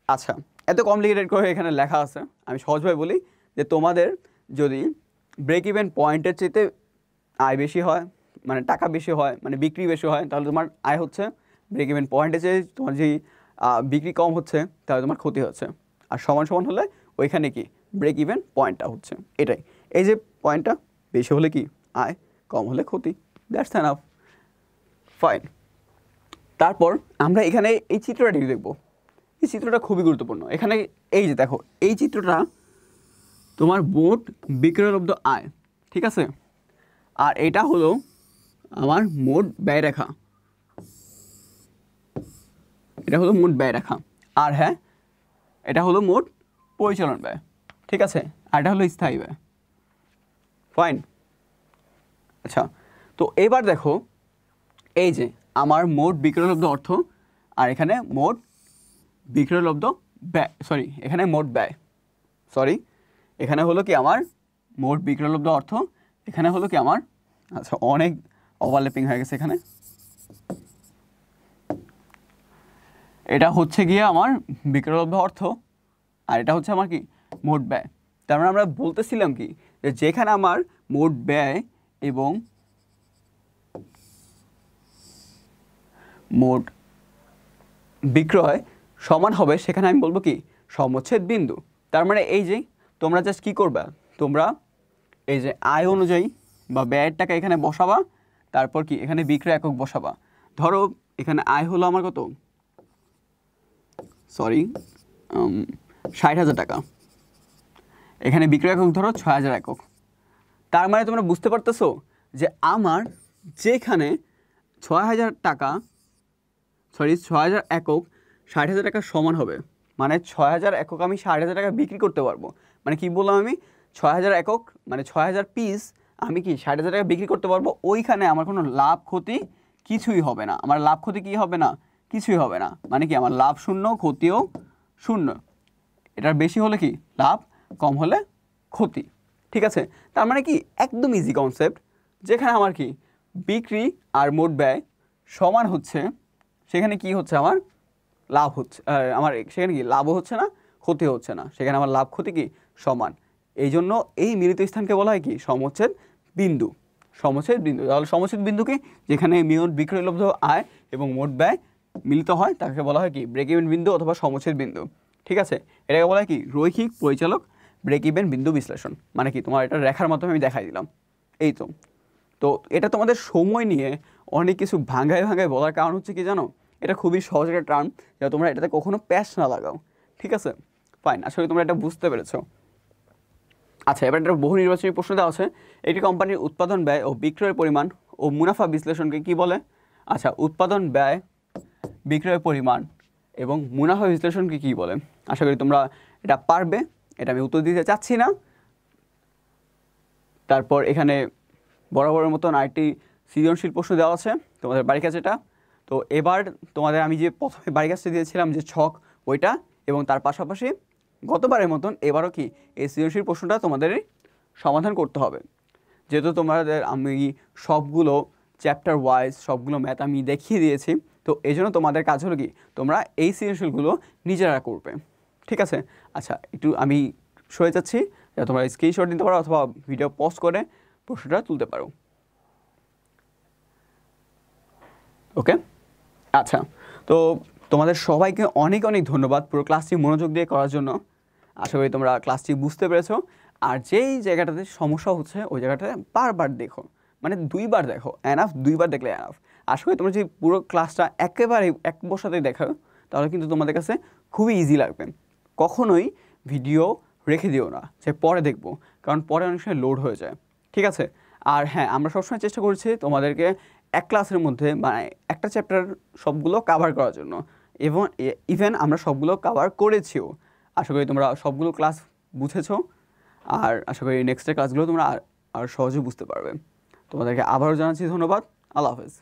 আচ্ছা, এত কমপ্লিকেটেড করে এখানে লেখা আছে, আমি সহজভাবে বলি যে তোমাদের যদি ব্রেক ইভেন পয়েন্টের চেয়ে আয় বেশি হয় মানে টাকা বেশি হয় মানে বিক্রি বেশি হয় তাহলে তোমার আয় হচ্ছে, ব্রেক ইভেন পয়েন্টে চেয়ে তোমার যেই বিক্রি কম হচ্ছে তাহলে তোমার ক্ষতি হচ্ছে। আর সমান সমান হলে ওইখানে কি ব্রেক ইভেন পয়েন্টটা হচ্ছে, এটাই। এই যে পয়েন্টটা বেশি হলে কি আয়, কম হলে ক্ষতি, দ্যাটস এনাফ, ফাইন। তারপর আমরা এখানে এই চিত্রটা দেখব, এই চিত্রটা খুবই গুরুত্বপূর্ণ। এখানে এই যে দেখো এই চিত্রটা তোমার মোট বিক্রয়লব্ধ আয়, ঠিক আছে, আর এটা হলো আমার মোট ব্যয় রেখা, এটা হলো মোট ব্যয় রেখা, আর হ্যাঁ এটা হলো মোট পরিচালন ব্যয়, ঠিক আছে, আর এটা হলো স্থায়ী ব্যয়, ফাইন। আচ্ছা, তো এবার দেখো এই যে আমার মোট বিক্রয়লব্ধ অর্থ আর এখানে মোট বিক্রয়লব্ধ ব্যয়, এখানে মোট ব্যয়, এখানে হলো কি আমার মোট বিক্রয়লব্ধ অর্থ, এখানে হলো কি আমার, আচ্ছা অনেক ওভারল্যাপিং হয়ে গেছে এখানে, এটা হচ্ছে গিয়ে আমার বিক্রয়লব্ধ অর্থ আর এটা হচ্ছে আমার কি মোট ব্যয়। তার মানে আমরা বলতেছিলাম কি যে যেখানে আমার মোট ব্যয় এবং মোট বিক্রয় সমান হবে সেখানে আমি বলবো কি সমচ্ছেদ বিন্দু। তার মানে এই যে তোমরা জাস্ট কি করবা, তোমরা এই যে আয় অনুযায়ী বা ব্যয়ের টাকা এখানে বসাবা, তারপর কি এখানে বিক্রয় একক বসাবা। ধরো এখানে আয় হলো আমার কত, 60,000 টাকা, এখানে বিক্রয় একক ধরো 6,000 একক। তার মানে তোমরা বুঝতে পারতেছো যে আমার যেখানে 6,000 টাকা 6,000 একক 60,000 টাকা সমান হবে, মানে 6,000 একক আমি 60,000 টাকা বিক্রি করতে পারবো। মানে কি বললাম আমি, 6,000 একক মানে 6,000 পিস আমি কি 60,000 টাকা বিক্রি করতে পারবো। ওইখানে আমার কোনো লাভ ক্ষতি কিছুই হবে না, আমার লাভ ক্ষতি কি হবে না, কিছুই হবে না। মানে কি আমার লাভ শূন্য, ক্ষতিও শূন্য। এটার বেশি হলে কি লাভ, কম হলে ক্ষতি, ঠিক আছে। তার মানে কি একদম ইজি কনসেপ্ট, যেখানে আমার কি বিক্রি আর মোট ব্যয় সমান হচ্ছে সেখানে কি হচ্ছে আমার লাভ হচ্ছে, আমার সেখানে কি লাভও হচ্ছে না ক্ষতিও হচ্ছে না, সেখানে আমার লাভ ক্ষতি কি সমান। এই জন্য এই মিলিত স্থানকে বলা হয় কি সমচ্ছেদ বিন্দু, সমচ্ছেদ বিন্দু। তাহলে সমচ্ছেদ বিন্দু কি যেখানে মোট বিক্রয়লব্ধ আয় এবং মোট ব্যয় মিলিত হয় তাকে বলা হয় কি ব্রেক ইভেন বিন্দু অথবা সমচ্ছেদ বিন্দু, ঠিক আছে। এটাকে বলা হয় কি রৈখিক পরিচালক ব্রেক ইভেন বিন্দু বিশ্লেষণ। মানে কি তোমার এটা রেখার মাধ্যমে আমি দেখাই দিলাম, এই তো। তো এটা তোমাদের সময় নিয়ে অনেক কিছু ভাঙায় বলার কারণ হচ্ছে কি জানো, এটা খুবই সহজ একটা টার্ম যা তোমরা এটাতে কখনো প্যাচ না লাগাও, ঠিক আছে, ফাইন। আসলে তোমরা এটা বুঝতে পেরেছো। আচ্ছা, এবার একটা বহু নির্বাচনী প্রশ্ন দেওয়া আছে, একটি কোম্পানির উৎপাদন ব্যয় ও বিক্রয়ের পরিমাণ ও মুনাফা বিশ্লেষণকে কি বলে। আচ্ছা, উৎপাদন ব্যয়, বিক্রয়ের পরিমাণ এবং মুনাফা বিশ্লেষণকে কি বলে। আশা করি তোমরা এটা পারবে, এটা আমি উত্তর দিতে চাচ্ছি না। তারপর এখানে বরাবরের মতন আরেকটি সৃজনশীল প্রশ্ন দেওয়া আছে তোমাদের বাড়ির কাছে এটা। তো এবার তোমাদের আমি যে প্রথমে বাড়ির কাছে দিয়েছিলাম যে ছক ওইটা, এবং তার পাশাপাশি গতবারের মতন এবারও কি এই সৃজনশীল প্রশ্নটা তোমাদের সমাধান করতে হবে। যেহেতু তোমাদের আমি সবগুলো চ্যাপ্টার ওয়াইজ সবগুলো ম্যাথ আমি দেখিয়ে দিয়েছি, তো এই জন্য তোমাদের কাজ হলো কি তোমরা এই সৃজনশীলগুলো নিজেরা করবে, ঠিক আছে। আচ্ছা, একটু আমি সরে যাচ্ছি, তোমরা স্ক্রিনশট নিতে পারো অথবা ভিডিও পজ করে প্রশ্নটা তুলতে পারো, ওকে। আচ্ছা, তো তোমাদের সবাইকে অনেক অনেক ধন্যবাদ পুরো ক্লাসটি মনোযোগ দিয়ে করার জন্য। আশা করি তোমরা ক্লাসটি বুঝতে পেরেছো। আর যেই জায়গাটাতে সমস্যা হচ্ছে ওই জায়গাটাতে বারবার দেখো, মানে 2বার দেখো, এনাফ, 2বার দেখলে এনাফ। আশা করি তোমরা যে পুরো ক্লাসটা একেবারে এক বসাতেই দেখো, তাহলে কিন্তু তোমাদের কাছে খুবই ইজি লাগবে। কখনোই ভিডিও রেখে দিও না যে পরে দেখবো, কারণ পরে অনেক সময় লোড হয়ে যায়, ঠিক আছে? আর হ্যাঁ, আমরা সবসময় চেষ্টা করছি তোমাদেরকে এক ক্লাসের মধ্যে মানে একটা চ্যাপ্টার সবগুলো কাভার করার জন্য, এবং ইভেন আমরা সবগুলো কাভার করেছিও। আশা করি তোমরা সবগুলো ক্লাস বুঝেছো, আর আশা করি নেক্সটের ক্লাসগুলো তোমরা আর সহজে বুঝতে পারবে। তোমাদেরকে আবারও জানাচ্ছি ধন্যবাদ। আল্লাহ হাফেজ।